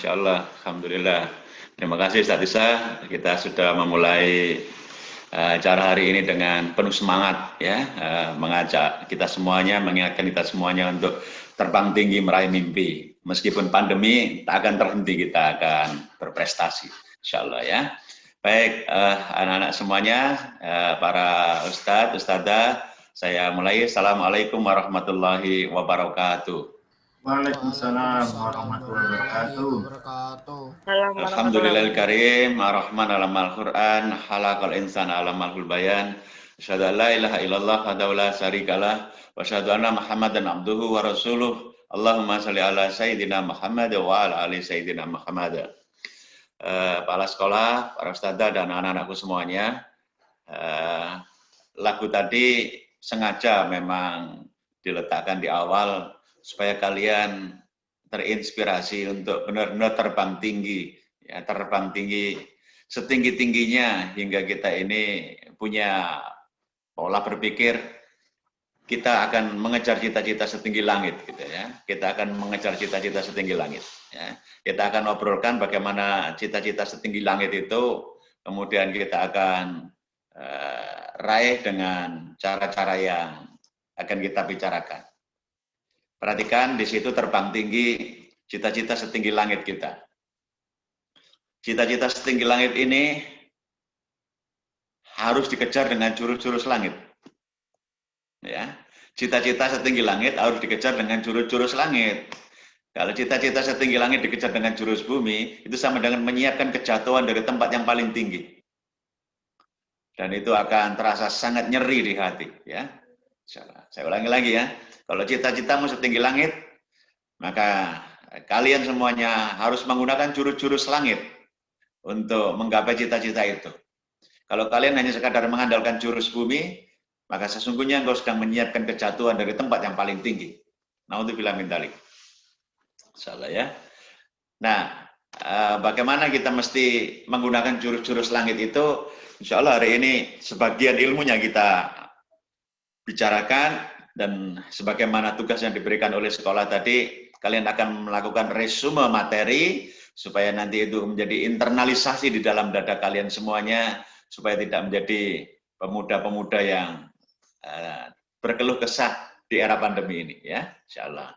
Masya Allah, Alhamdulillah. Terima kasih Ustaz Isa. Kita sudah memulai acara hari ini dengan penuh semangat ya, mengajak kita semuanya, mengingatkan kita semuanya untuk terbang tinggi meraih mimpi. Meskipun pandemi, tak akan terhenti, kita akan berprestasi, insya Allah ya. Baik, anak-anak semuanya, para ustadz, ustadzah, saya mulai. Assalamualaikum warahmatullahi wabarakatuh. Waalaikumsalam warahmatullahi wabarakatuh. Alhamdulillahilkarim, ar-Rahman alamal Qur'an, halaqal insan alamal bayan. Asyhadu an la ilaha illallah wahdahu la syarikalah wa asyhadu anna Muhammadan abduhu wa rasuluh. Allahumma shalli ala sayyidina Muhammad wa ala ali sayyidina Muhammad. Kepala sekolah, para ustadzah dan anak-anakku semuanya, lagu tadi sengaja memang diletakkan di awal supaya kalian terinspirasi untuk benar-benar terbang tinggi, ya, terbang tinggi setinggi-tingginya hingga kita ini punya pola berpikir kita akan mengejar cita-cita setinggi langit, gitu ya. Kita akan mengejar cita-cita setinggi langit. Ya. Kita akan obrolkan bagaimana cita-cita setinggi langit itu, kemudian kita akan raih dengan cara-cara yang akan kita bicarakan. Perhatikan di situ terbang tinggi, cita-cita setinggi langit kita. Cita-cita setinggi langit ini harus dikejar dengan jurus-jurus langit. Ya, cita-cita setinggi langit harus dikejar dengan jurus-jurus langit. Kalau cita-cita setinggi langit dikejar dengan jurus bumi, itu sama dengan menyiapkan kejatuhan dari tempat yang paling tinggi. Dan itu akan terasa sangat nyeri di hati. Ya, saya ulangi lagi ya. Kalau cita-citamu setinggi langit, maka kalian semuanya harus menggunakan jurus-jurus langit untuk menggapai cita-cita itu. Kalau kalian hanya sekadar mengandalkan jurus bumi, maka sesungguhnya engkau sedang menyiapkan kejatuhan dari tempat yang paling tinggi. Naudzubillah min dzalik. Insyaallah ya. Nah, bagaimana kita mesti menggunakan jurus-jurus langit itu? Insyaallah hari ini sebagian ilmunya kita bicarakan. Dan sebagaimana tugas yang diberikan oleh sekolah tadi, kalian akan melakukan resume materi supaya nanti itu menjadi internalisasi di dalam dada kalian semuanya, supaya tidak menjadi pemuda-pemuda yang berkeluh kesah di era pandemi ini ya, insyaallah.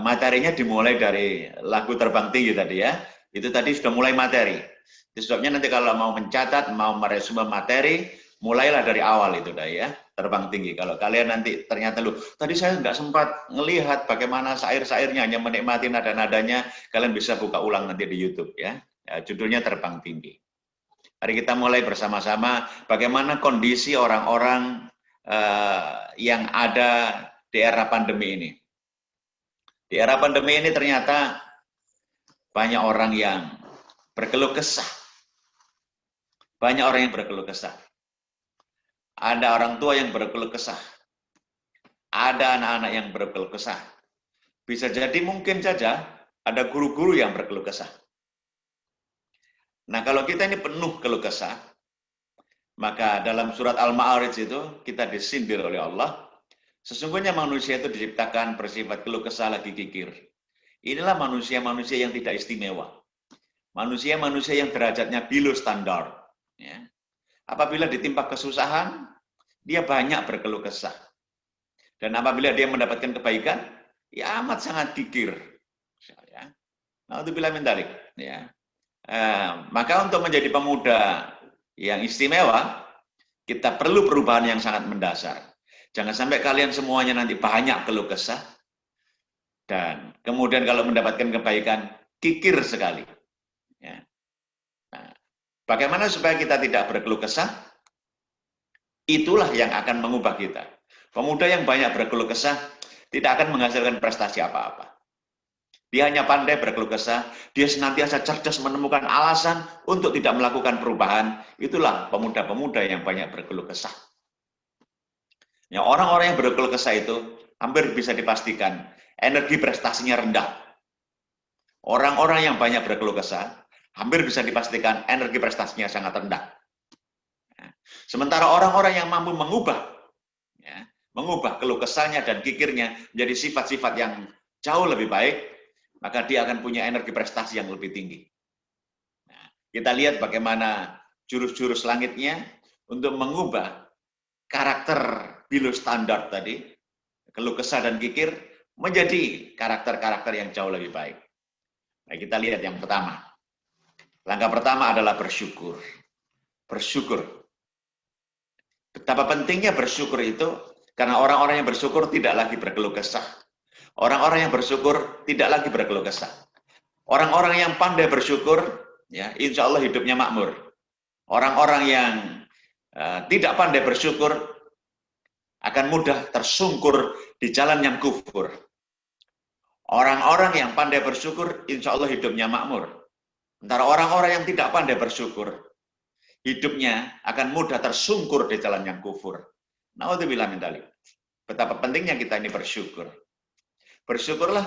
Materinya dimulai dari lagu Terbang Tinggi tadi ya, itu tadi sudah mulai materi. Itu sebabnya nanti kalau mau mencatat, mau meresume materi, mulailah dari awal itu dah ya, Terbang Tinggi. Kalau kalian nanti ternyata tadi saya nggak sempat ngelihat bagaimana syair-syairnya, hanya menikmati nada-nadanya, kalian bisa buka ulang nanti di YouTube ya. Judulnya Terbang Tinggi. Mari kita mulai bersama-sama bagaimana kondisi orang-orang yang ada di era pandemi ini. Di era pandemi ini ternyata banyak orang yang berkeluh kesah. Banyak orang yang berkeluh kesah. Ada orang tua yang berkeluh kesah. Ada anak-anak yang berkeluh kesah. Bisa jadi mungkin saja ada guru-guru yang berkeluh kesah. Nah, kalau kita ini penuh keluh kesah, maka dalam surat Al-Ma'arij itu kita disindir oleh Allah. Sesungguhnya manusia itu diciptakan bersifat keluh kesah lagi kikir. Inilah manusia-manusia yang tidak istimewa. Manusia-manusia yang derajatnya below standar. Ya. Apabila ditimpa kesusahan, dia banyak berkeluh kesah. Dan apabila dia mendapatkan kebaikan, ya amat sangat kikir. Ya. Naudzubillah min dzalik. Ya. Maka untuk menjadi pemuda yang istimewa, kita perlu perubahan yang sangat mendasar. Jangan sampai kalian semuanya nanti banyak keluh kesah, dan kemudian kalau mendapatkan kebaikan, kikir sekali. Ya. Nah, bagaimana supaya kita tidak berkeluh kesah? Itulah yang akan mengubah kita. Pemuda yang banyak berkeluh kesah tidak akan menghasilkan prestasi apa-apa. Dia hanya pandai berkeluh kesah, dia senantiasa cerdas menemukan alasan untuk tidak melakukan perubahan. Itulah pemuda-pemuda yang banyak berkeluh kesah. Ya, orang-orang yang berkeluh kesah itu hampir bisa dipastikan energi prestasinya rendah. Orang-orang yang banyak berkeluh kesah hampir bisa dipastikan energi prestasinya sangat rendah. Sementara orang-orang yang mampu mengubah keluh kesahnya dan kikirnya menjadi sifat-sifat yang jauh lebih baik, maka dia akan punya energi prestasi yang lebih tinggi. Nah, kita lihat bagaimana jurus-jurus langitnya untuk mengubah karakter below standar tadi, keluh kesah dan kikir, menjadi karakter-karakter yang jauh lebih baik. Nah, kita lihat yang pertama. Langkah pertama adalah bersyukur. Bersyukur. Betapa pentingnya bersyukur itu, karena orang-orang yang bersyukur tidak lagi berkeluh kesah. Orang-orang yang bersyukur tidak lagi berkeluh kesah. Orang-orang yang pandai bersyukur, ya, insya Allah hidupnya makmur. Orang-orang yang tidak pandai bersyukur akan mudah tersungkur di jalan yang kufur. Orang-orang yang pandai bersyukur, insya Allah hidupnya makmur. Sementara orang-orang yang tidak pandai bersyukur, hidupnya akan mudah tersungkur di jalan yang kufur. Na'udzubillah min dzalik. Betapa pentingnya kita ini bersyukur. Bersyukurlah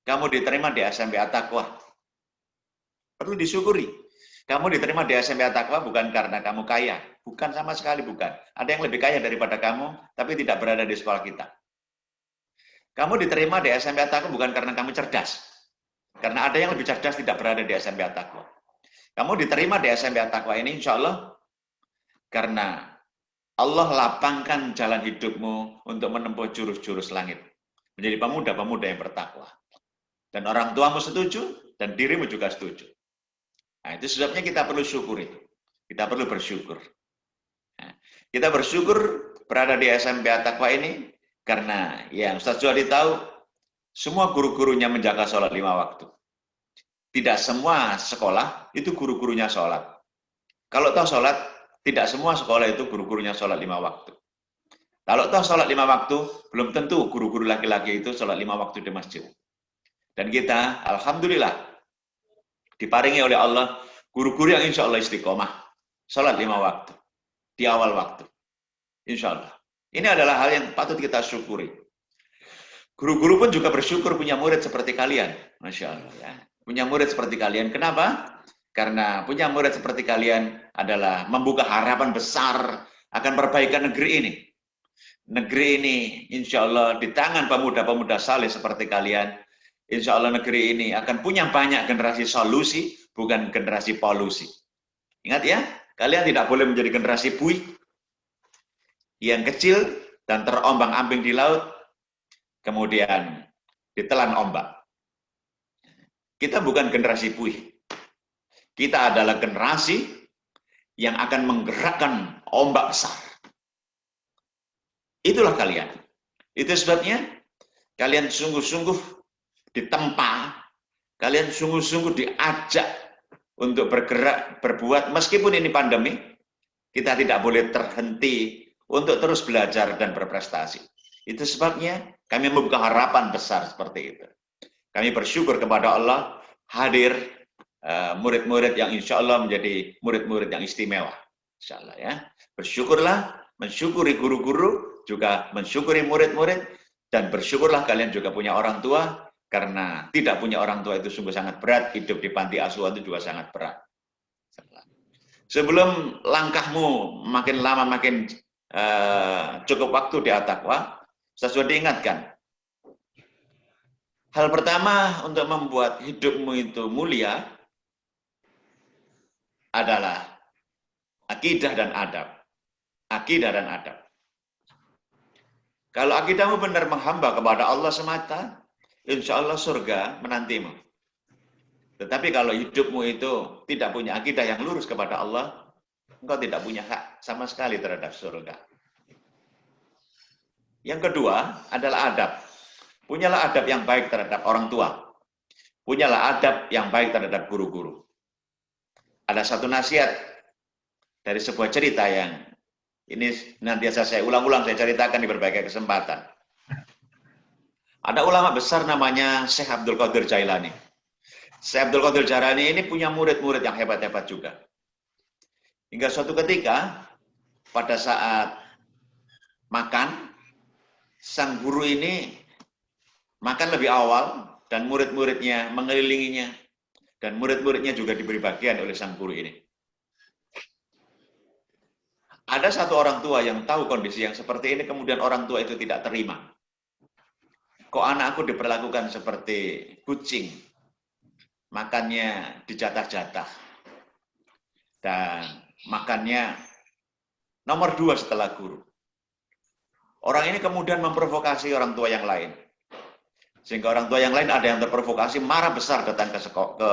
kamu diterima di SMP At-Taqwa. Perlu disyukuri. Kamu diterima di SMP At-Taqwa bukan karena kamu kaya. Bukan sama sekali, bukan. Ada yang lebih kaya daripada kamu, tapi tidak berada di sekolah kita. Kamu diterima di SMP At-Taqwa bukan karena kamu cerdas. Karena ada yang lebih cerdas tidak berada di SMP At-Taqwa. Kamu diterima di SMP At-Taqwa ini insya Allah karena Allah lapangkan jalan hidupmu untuk menempuh jurus-jurus langit. Menjadi pemuda-pemuda yang bertakwa. Dan orang tuamu setuju, dan dirimu juga setuju. Nah, itu sebabnya kita perlu syukur itu. Kita perlu bersyukur. Nah, kita bersyukur berada di SMP At-Taqwa ini, karena yang Ustaz Juhadi tahu, semua guru-gurunya menjaga sholat 5 waktu. Tidak semua sekolah itu guru-gurunya sholat. Kalau tahu sholat, tidak semua sekolah itu guru-gurunya sholat 5 waktu. Kalau tahu sholat 5 waktu, belum tentu guru-guru laki-laki itu sholat 5 waktu di masjid. Dan kita, alhamdulillah, diparingi oleh Allah, guru-guru yang insya Allah istiqomah, sholat 5 waktu, di awal waktu. Insya Allah. Ini adalah hal yang patut kita syukuri. Guru-guru pun juga bersyukur punya murid seperti kalian. Masya Allah. Ya. Punya murid seperti kalian. Kenapa? Karena punya murid seperti kalian adalah membuka harapan besar akan perbaikan negeri ini. Negeri ini insya Allah di tangan pemuda-pemuda saleh seperti kalian. Insya Allah negeri ini akan punya banyak generasi solusi, bukan generasi polusi. Ingat ya, kalian tidak boleh menjadi generasi buih yang kecil dan terombang-ambing di laut, kemudian ditelan ombak. Kita bukan generasi buih. Kita adalah generasi yang akan menggerakkan ombak besar. Itulah kalian. Itu sebabnya kalian sungguh-sungguh ditempa, kalian sungguh-sungguh diajak untuk bergerak, berbuat, meskipun ini pandemi, kita tidak boleh terhenti untuk terus belajar dan berprestasi. Itu sebabnya kami membuka harapan besar seperti itu. Kami bersyukur kepada Allah hadir murid-murid yang insya Allah menjadi murid-murid yang istimewa. Insya Allah ya. Bersyukurlah, mensyukuri guru-guru, juga mensyukuri murid-murid, dan bersyukurlah kalian juga punya orang tua, karena tidak punya orang tua itu sungguh sangat berat, hidup di panti asuhan itu juga sangat berat. Sebelum langkahmu makin lama makin cukup waktu di At-Taqwa, saya sudah diingatkan, hal pertama untuk membuat hidupmu itu mulia adalah akidah dan adab. Akidah dan adab. Kalau akidahmu benar menghamba kepada Allah semata, insya Allah surga menantimu. Tetapi kalau hidupmu itu tidak punya akidah yang lurus kepada Allah, engkau tidak punya hak sama sekali terhadap surga. Yang kedua adalah adab. Punyalah adab yang baik terhadap orang tua. Punyalah adab yang baik terhadap guru-guru. Ada satu nasihat dari sebuah cerita yang ini nanti saya ulang-ulang, saya ceritakan di berbagai kesempatan. Ada ulama besar namanya Syekh Abdul Qadir Jailani. Syekh Abdul Qadir Jailani ini punya murid-murid yang hebat-hebat juga. Hingga suatu ketika, pada saat makan, sang guru ini makan lebih awal, dan murid-muridnya mengelilinginya, dan murid-muridnya juga diberi bagian oleh sang guru ini. Ada satu orang tua yang tahu kondisi yang seperti ini, kemudian orang tua itu tidak terima. kok anakku diperlakukan seperti kucing, makannya dijatah-jatah, dan makannya nomor 2 setelah guru. Orang ini kemudian memprovokasi orang tua yang lain. Sehingga orang tua yang lain ada yang terprovokasi, marah besar datang ke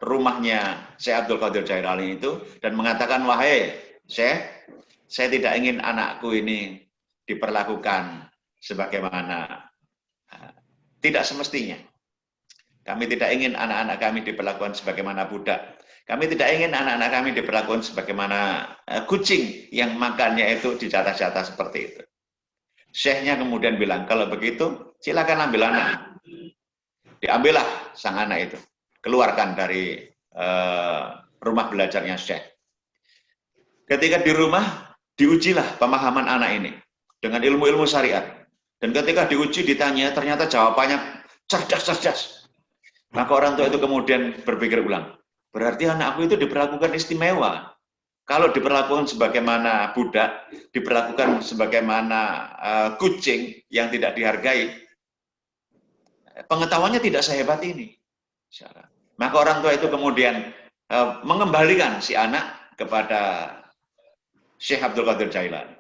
rumahnya Syekh Abdul Qadir Jailani itu, dan mengatakan, wahai Syekh, saya tidak ingin anakku ini diperlakukan sebagaimana tidak semestinya. Kami tidak ingin anak-anak kami diperlakukan sebagaimana budak. Kami tidak ingin anak-anak kami diperlakukan sebagaimana kucing yang makannya itu dijatah-jatah seperti itu. Syekhnya kemudian bilang, kalau begitu silakan ambil anak. Diambillah sang anak itu, keluarkan dari rumah belajarnya Syekh. Ketika di rumah, diujilah pemahaman anak ini dengan ilmu-ilmu syariat. Dan ketika diuji, ditanya, ternyata jawabannya cerdas-cerdas. Maka orang tua itu kemudian berpikir ulang, berarti anakku itu diperlakukan istimewa. Kalau diperlakukan sebagaimana budak, diperlakukan sebagaimana kucing yang tidak dihargai, pengetahuannya tidak sehebat ini. Maka orang tua itu kemudian mengembalikan si anak kepada Syekh Abdul Qadir Jailani.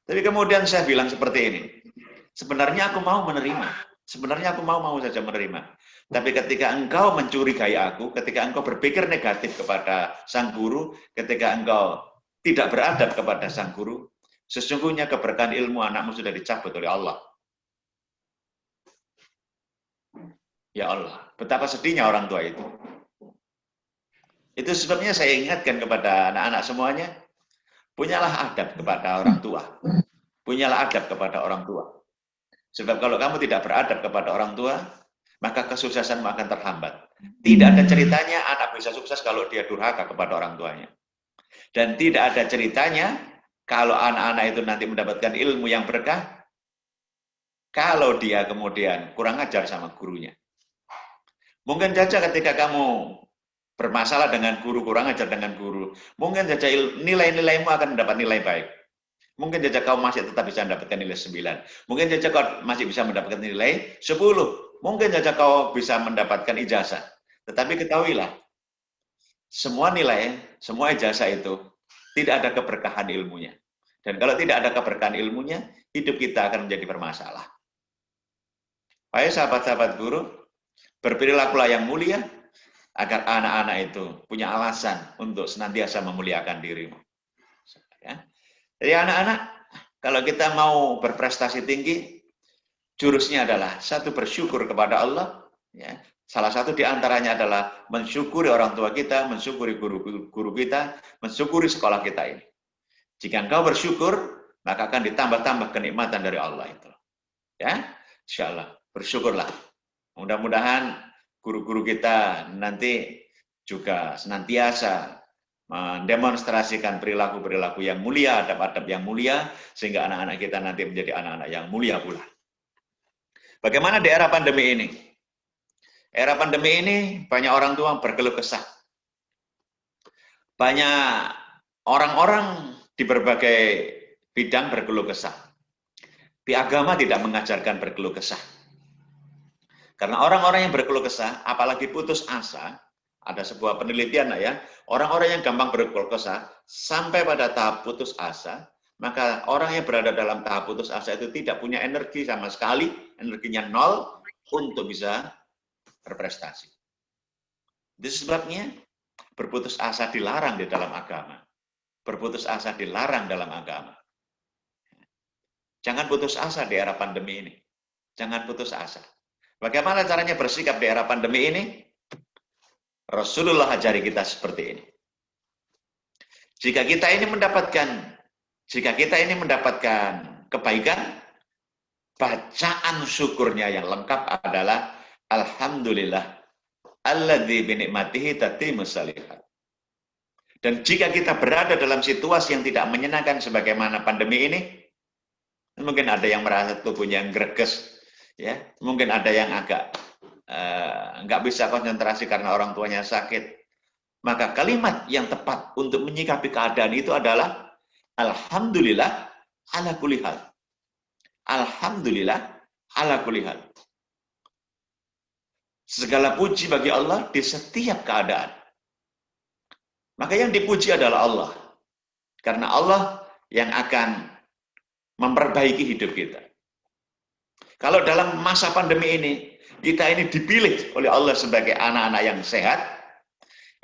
Tapi kemudian saya bilang seperti ini, sebenarnya aku mau menerima, sebenarnya aku mau saja menerima. Tapi ketika engkau mencurigai aku, ketika engkau berpikir negatif kepada sang guru, ketika engkau tidak beradab kepada sang guru, sesungguhnya keberkahan ilmu anakmu sudah dicabut oleh Allah. Ya Allah, betapa sedihnya orang tua itu. Itu sebabnya saya ingatkan kepada anak-anak semuanya, punyalah adab kepada orang tua. Punyalah adab kepada orang tua. Sebab kalau kamu tidak beradab kepada orang tua, maka kesuksesanmu akan terhambat. Tidak ada ceritanya anak bisa sukses kalau dia durhaka kepada orang tuanya. Dan tidak ada ceritanya kalau anak-anak itu nanti mendapatkan ilmu yang berkah, kalau dia kemudian kurang ajar sama gurunya. Mungkin saja ketika kamu bermasalah dengan guru, kurang ajar dengan guru, mungkin saja nilai-nilaimu akan mendapat nilai baik. Mungkin saja kau masih tetap bisa mendapatkan nilai 9. Mungkin saja kau masih bisa mendapatkan nilai 10. Mungkin saja kau bisa mendapatkan ijazah. Tetapi ketahuilah, semua nilai, semua ijazah itu tidak ada keberkahan ilmunya. Dan kalau tidak ada keberkahan ilmunya, hidup kita akan menjadi bermasalah. Baik sahabat-sahabat guru, berperilakulah yang mulia, agar anak-anak itu punya alasan untuk senantiasa memuliakan dirimu. Jadi anak-anak, kalau kita mau berprestasi tinggi, jurusnya adalah satu, bersyukur kepada Allah. Ya. Salah satu di antaranya adalah mensyukuri orang tua kita, mensyukuri guru kita, mensyukuri sekolah kita ini. Jika engkau bersyukur, maka akan ditambah-tambah kenikmatan dari Allah itu. Ya, insya Allah bersyukurlah. Mudah-mudahan guru-guru kita nanti juga senantiasa mendemonstrasikan perilaku-perilaku yang mulia, adab-adab yang mulia, sehingga anak-anak kita nanti menjadi anak-anak yang mulia pula. Bagaimana di era pandemi ini? Era pandemi ini banyak orang tua berkeluh kesah. Banyak orang-orang di berbagai bidang berkeluh kesah. Di agama tidak mengajarkan berkeluh kesah. Karena orang-orang yang berkeluh kesah, apalagi putus asa, ada sebuah penelitian ya, orang-orang yang gampang berkeluh kesah sampai pada tahap putus asa, maka orang yang berada dalam tahap putus asa itu tidak punya energi sama sekali, energinya nol untuk bisa berprestasi. Itu sebabnya berputus asa dilarang di dalam agama. Berputus asa dilarang dalam agama. Jangan putus asa di era pandemi ini. Jangan putus asa. Bagaimana caranya bersikap di era pandemi ini? Rasulullah ajari kita seperti ini. Jika kita ini mendapatkan kebaikan, bacaan syukurnya yang lengkap adalah alhamdulillah alladzi bi ni'matihi tatimmus shalihat. Dan jika kita berada dalam situasi yang tidak menyenangkan sebagaimana pandemi ini, mungkin ada yang merasa tubuhnya yang greges, ya, mungkin ada yang agak nggak bisa konsentrasi karena orang tuanya sakit. Maka kalimat yang tepat untuk menyikapi keadaan itu adalah alhamdulillah ala kulli hal. Alhamdulillah ala kulli hal. Segala puji bagi Allah di setiap keadaan. Maka yang dipuji adalah Allah. Karena Allah yang akan memperbaiki hidup kita. Kalau dalam masa pandemi ini, kita ini dipilih oleh Allah sebagai anak-anak yang sehat,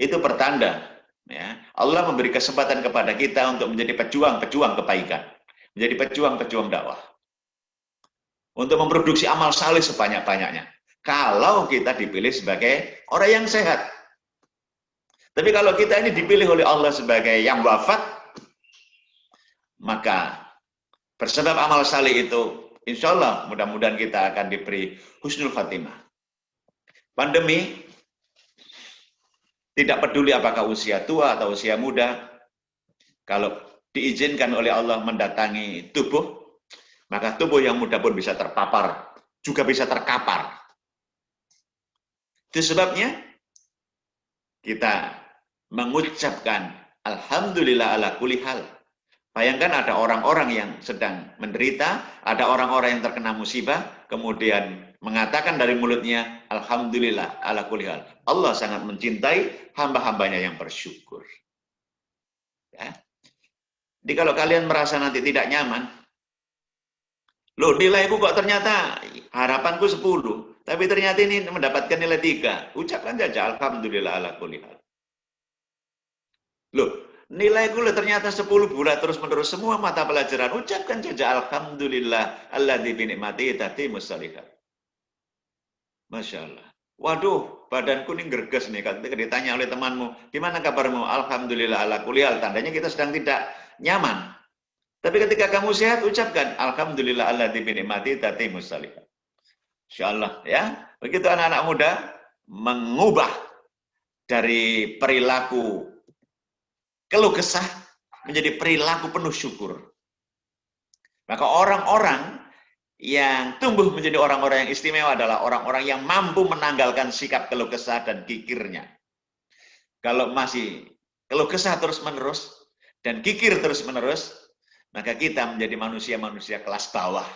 itu pertanda. Ya, Allah memberi kesempatan kepada kita untuk menjadi pejuang-pejuang kebaikan. Menjadi pejuang-pejuang dakwah. Untuk memproduksi amal saleh sebanyak-banyaknya. Kalau kita dipilih sebagai orang yang sehat. Tapi kalau kita ini dipilih oleh Allah sebagai yang wafat, maka bersebab amal saleh itu, insya Allah mudah-mudahan kita akan diberi husnul khatimah. Pandemi, tidak peduli apakah usia tua atau usia muda, kalau diizinkan oleh Allah mendatangi tubuh, maka tubuh yang muda pun bisa terpapar, juga bisa terkapar. Itu sebabnya kita mengucapkan Alhamdulillah ala kulli hal. Bayangkan ada orang-orang yang sedang menderita, ada orang-orang yang terkena musibah, kemudian mengatakan dari mulutnya Alhamdulillah ala kulli hal. Allah sangat mencintai hamba-hambanya yang bersyukur. Ya. Jadi kalau kalian merasa nanti tidak nyaman, loh nilaiku kok ternyata harapanku 10, tapi ternyata ini mendapatkan nilai 3. Ucapkan saja Alhamdulillah ala kulli hal. Loh, nilaiku ternyata 10 bulat terus-menerus semua mata pelajaran. Ucapkan saja Alhamdulillah alladzi bi ni'matihi tatimmus shalihat. Masya Allah. Waduh, badanku ini gerges nih. Ketika ditanya oleh temanmu, gimana kabarmu? Alhamdulillah ala kulli hal. Tandanya kita sedang tidak nyaman. Tapi ketika kamu sehat, ucapkan Alhamdulillah alladzi bi ni'matihi tatimmus shalihat. Insya Allah ya. Begitu anak-anak muda mengubah dari perilaku keluh kesah menjadi perilaku penuh syukur. Maka orang-orang yang tumbuh menjadi orang-orang yang istimewa adalah orang-orang yang mampu menanggalkan sikap keluh kesah dan kikirnya. Kalau masih keluh kesah terus-menerus dan kikir terus-menerus, maka kita menjadi manusia-manusia kelas bawah.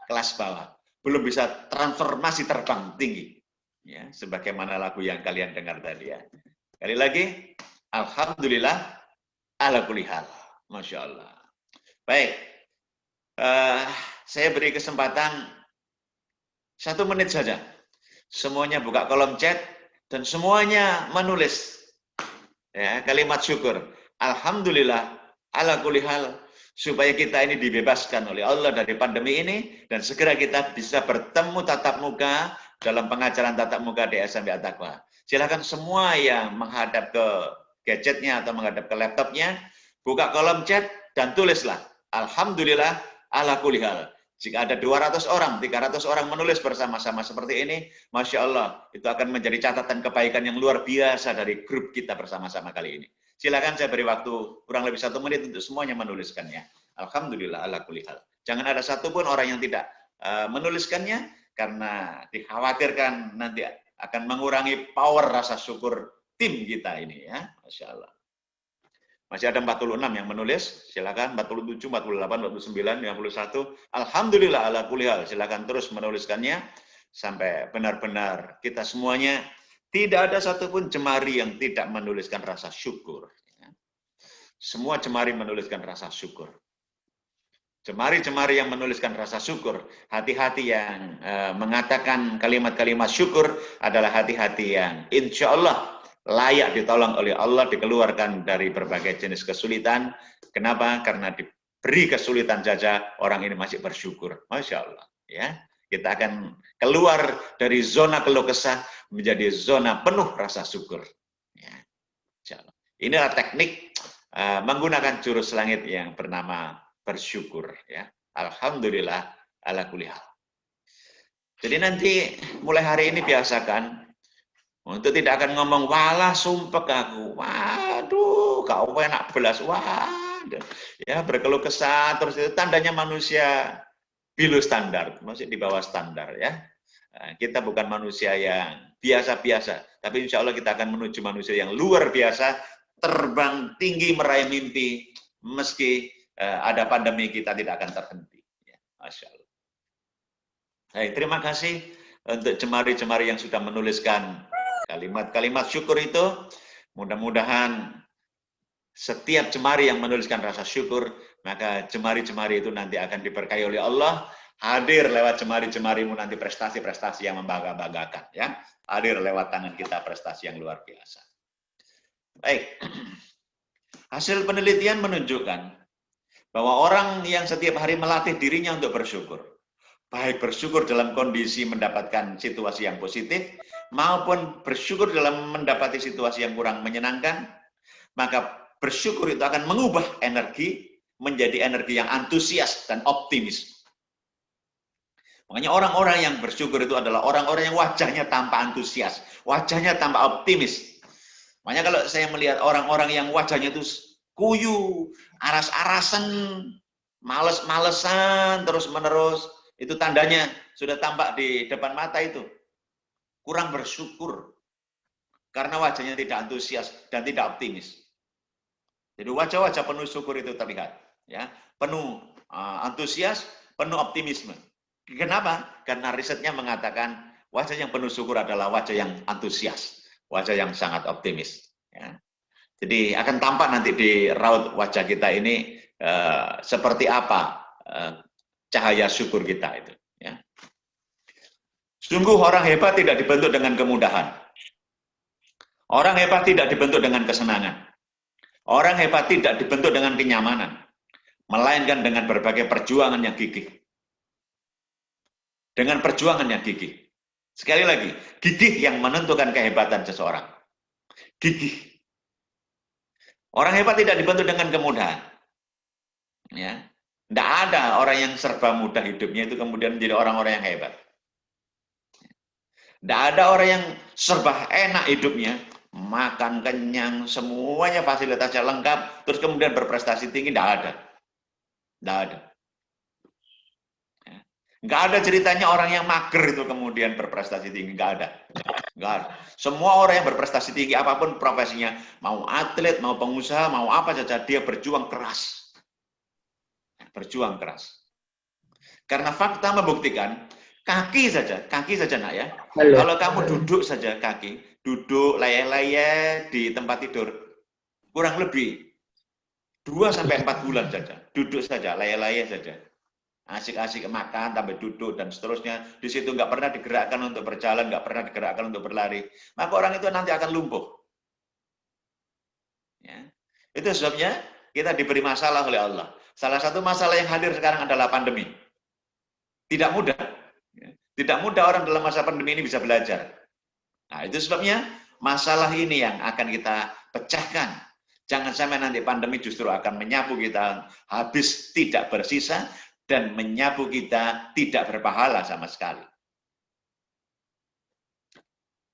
Kelas bawah. Belum bisa transformasi terbang tinggi. Ya, sebagaimana lagu yang kalian dengar tadi ya. Sekali lagi, Alhamdulillah ala kulli hal. Masya Allah. Baik. Saya beri kesempatan 1 menit saja. Semuanya buka kolom chat dan semuanya menulis ya, kalimat syukur. Alhamdulillah ala kulli hal, supaya kita ini dibebaskan oleh Allah dari pandemi ini dan segera kita bisa bertemu tatap muka dalam pengajaran tatap muka di SMB At-Taqwa. Silakan semua yang menghadap ke gadgetnya atau menghadap ke laptopnya, buka kolom chat dan tulislah Alhamdulillah ala kulli hal. Jika ada 200 orang, 300 orang menulis bersama-sama seperti ini, Masya Allah, itu akan menjadi catatan kebaikan yang luar biasa dari grup kita bersama-sama kali ini. Silakan saya beri waktu kurang lebih 1 menit untuk semuanya menuliskannya. Alhamdulillah ala kulli hal. Jangan ada satupun orang yang tidak menuliskannya, karena dikhawatirkan nanti akan mengurangi power rasa syukur tim kita ini ya, Masya Allah. Masih ada 46 yang menulis, silakan 47, 48, 49, 51. Alhamdulillah ala kulli hal, silakan terus menuliskannya sampai benar-benar kita semuanya tidak ada satupun jemari yang tidak menuliskan rasa syukur. Semua jemari menuliskan rasa syukur. Jemari-jemari yang menuliskan rasa syukur, hati-hati yang mengatakan kalimat-kalimat syukur adalah hati-hati yang insya Allah layak ditolong oleh Allah, dikeluarkan dari berbagai jenis kesulitan. Kenapa? Karena diberi kesulitan saja orang ini masih bersyukur. Masya Allah. Ya, kita akan keluar dari zona keluh kesah menjadi zona penuh rasa syukur. Ya, insya Allah. Inilah teknik menggunakan jurus langit yang bernama bersyukur. Ya, Alhamdulillah ala kulli hal. Jadi nanti mulai hari ini biasakan untuk tidak akan ngomong, walah sumpek aku, waduh, kau enak belas, waduh, ya berkeluh kesah, terus itu tandanya manusia bilu standar, masih di bawah standar ya. Nah, kita bukan manusia yang biasa-biasa, tapi insya Allah kita akan menuju manusia yang luar biasa, terbang tinggi meraih mimpi, meski ada pandemi kita tidak akan terhenti. Ya, Masya Allah. Baik, terima kasih. untuk jemari-jemari yang sudah menuliskan kalimat-kalimat syukur itu. Mudah-mudahan setiap jemari yang menuliskan rasa syukur, maka jemari-jemari itu nanti akan diberkahi oleh Allah. Hadir lewat jemari-jemarimu nanti prestasi-prestasi yang membangga-banggakan, ya. Hadir lewat tangan kita prestasi yang luar biasa. Baik. Hasil penelitian menunjukkan bahwa orang yang setiap hari melatih dirinya untuk bersyukur, baik bersyukur dalam kondisi mendapatkan situasi yang positif, maupun bersyukur dalam mendapati situasi yang kurang menyenangkan, maka bersyukur itu akan mengubah energi menjadi energi yang antusias dan optimis. Makanya orang-orang yang bersyukur itu adalah orang-orang yang wajahnya tampak antusias, wajahnya tampak optimis. Makanya kalau saya melihat orang-orang yang wajahnya itu kuyu, aras-arasan, males-malesan terus-menerus, itu tandanya sudah tampak di depan mata itu. Kurang bersyukur. Karena wajahnya tidak antusias dan tidak optimis. Jadi wajah-wajah penuh syukur itu terlihat, ya, penuh antusias, penuh optimisme. Kenapa? Karena risetnya mengatakan wajah yang penuh syukur adalah wajah yang antusias, wajah yang sangat optimis. Ya. Jadi akan tampak nanti di raut wajah kita ini seperti apa cahaya syukur kita itu. Ya. Sungguh orang hebat tidak dibentuk dengan kemudahan. Orang hebat tidak dibentuk dengan kesenangan. Orang hebat tidak dibentuk dengan kenyamanan, melainkan dengan berbagai perjuangan yang gigih. Dengan perjuangan yang gigih. Sekali lagi, gigih yang menentukan kehebatan seseorang. Gigih. Orang hebat tidak dibentuk dengan kemudahan. Ya. Tidak ada orang yang serba mudah hidupnya itu kemudian menjadi orang-orang yang hebat. Tidak ada orang yang serba enak hidupnya, makan kenyang, semuanya fasilitasnya lengkap, terus kemudian berprestasi tinggi, tidak ada. Tidak ada. Nggak ada ceritanya orang yang mager itu kemudian berprestasi tinggi, nggak ada. Nggak ada. Semua orang yang berprestasi tinggi, apapun profesinya, mau atlet, mau pengusaha, mau apa saja, dia berjuang keras. Berjuang keras. Karena fakta membuktikan, kaki saja nak ya. Halo. Kalau kamu duduk saja kaki, duduk layar-layar di tempat tidur, kurang lebih 2-4 bulan saja, duduk saja, layar-layar saja. Asik-asik makan, tambah duduk, dan seterusnya. Di situ nggak pernah digerakkan untuk berjalan, nggak pernah digerakkan untuk berlari. Maka orang itu nanti akan lumpuh. Ya. Itu sebabnya kita diberi masalah oleh Allah. Salah satu masalah yang hadir sekarang adalah pandemi. Tidak mudah. Tidak mudah orang dalam masa pandemi ini bisa belajar. Nah, itu sebabnya masalah ini yang akan kita pecahkan. Jangan sampai nanti pandemi justru akan menyapu kita habis tidak bersisa, dan menyapu kita tidak berpahala sama sekali.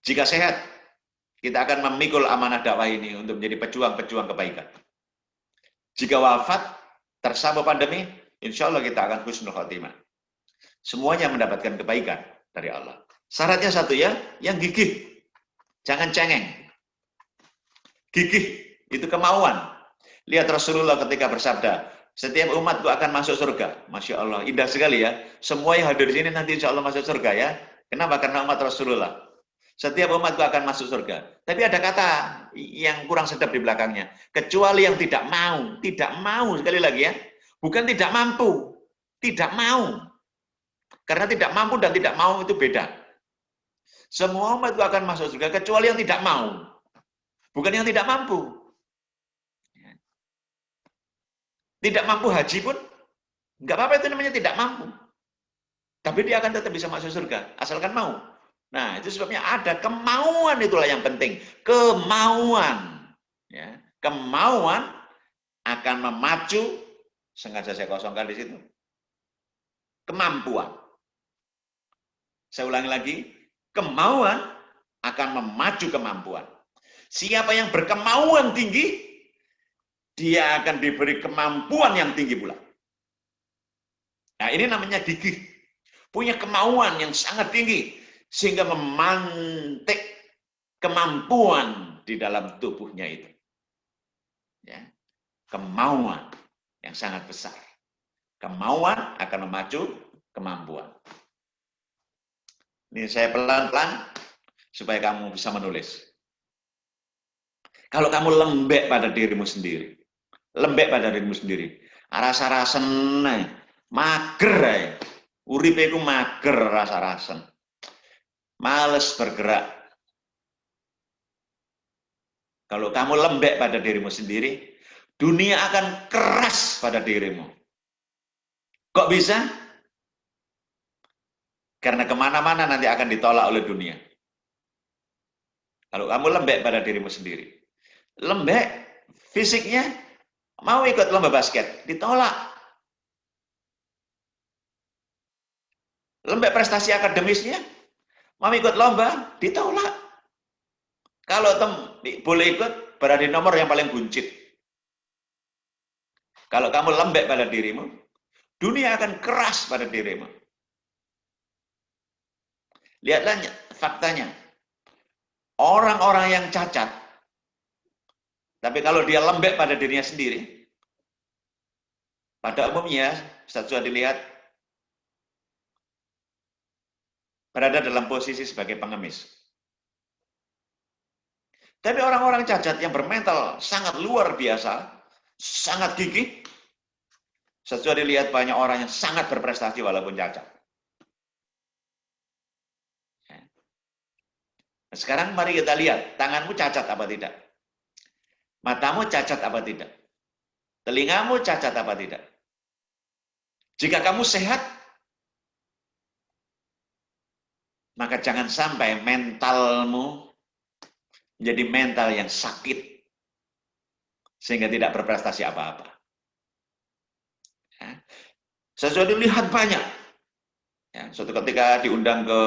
Jika sehat, kita akan memikul amanah dakwah ini untuk menjadi pejuang-pejuang kebaikan. Jika wafat, tersabut pandemi, insya Allah kita akan husnul khotimah. Semuanya mendapatkan kebaikan dari Allah. Syaratnya satu ya, yang gigih. Jangan cengeng. Gigih, itu kemauan. Lihat Rasulullah ketika bersabda, setiap umatku akan masuk surga. Masya Allah, indah sekali ya. Semua yang hadir di sini nanti insya Allah masuk surga ya. Kenapa? Karena umat Rasulullah. Setiap umatku akan masuk surga. Tapi ada kata yang kurang sedap di belakangnya. Kecuali yang tidak mau. Tidak mau, sekali lagi ya. Bukan tidak mampu. Tidak mau. Karena tidak mampu dan tidak mau itu beda. Semua umatku akan masuk surga, kecuali yang tidak mau. Bukan yang tidak mampu. Tidak mampu haji pun, nggak apa-apa, itu namanya tidak mampu. Tapi dia akan tetap bisa masuk surga, asalkan mau. Nah, itu sebabnya ada kemauan, itulah yang penting. Kemauan. Ya. Kemauan akan memacu, sengaja saya kosongkan di situ, kemampuan. Saya ulangi lagi, kemauan akan memacu kemampuan. Siapa yang berkemauan tinggi, dia akan diberi kemampuan yang tinggi pula. Nah, ini namanya gigih. Punya kemauan yang sangat tinggi, sehingga memantik kemampuan di dalam tubuhnya itu. Ya. Kemauan yang sangat besar. Kemauan akan memacu kemampuan. Ini saya pelan-pelan supaya kamu bisa menulis. Kalau kamu lembek pada dirimu sendiri, rasa-rasen, mager ae. Uripe iku mager rasa-rasen. Males bergerak. Kalau kamu lembek pada dirimu sendiri, dunia akan keras pada dirimu. Kok bisa? Karena kemana-mana nanti akan ditolak oleh dunia. Kalau kamu lembek pada dirimu sendiri. Lembek, fisiknya, mau ikut lomba basket, ditolak. Lembek prestasi akademisnya, mau ikut lomba, ditolak. Kalau boleh ikut, berada di nomor yang paling buncit. Kalau kamu lembek pada dirimu, dunia akan keras pada dirimu. Lihatlah faktanya. Orang-orang yang cacat, tapi kalau dia lembek pada dirinya sendiri, pada umumnya, Ustaz sudah dilihat, berada dalam posisi sebagai pengemis. Tapi orang-orang cacat yang bermental sangat luar biasa, sangat gigih, Ustaz sudah dilihat banyak orang yang sangat berprestasi walaupun cacat. Nah, sekarang mari kita lihat, tanganmu cacat apa tidak? Matamu cacat apa tidak? Telingamu cacat apa tidak? Jika kamu sehat, maka jangan sampai mentalmu menjadi mental yang sakit, sehingga tidak berprestasi apa-apa. Ya. Saya sudah dilihat banyak. Ya, suatu ketika diundang ke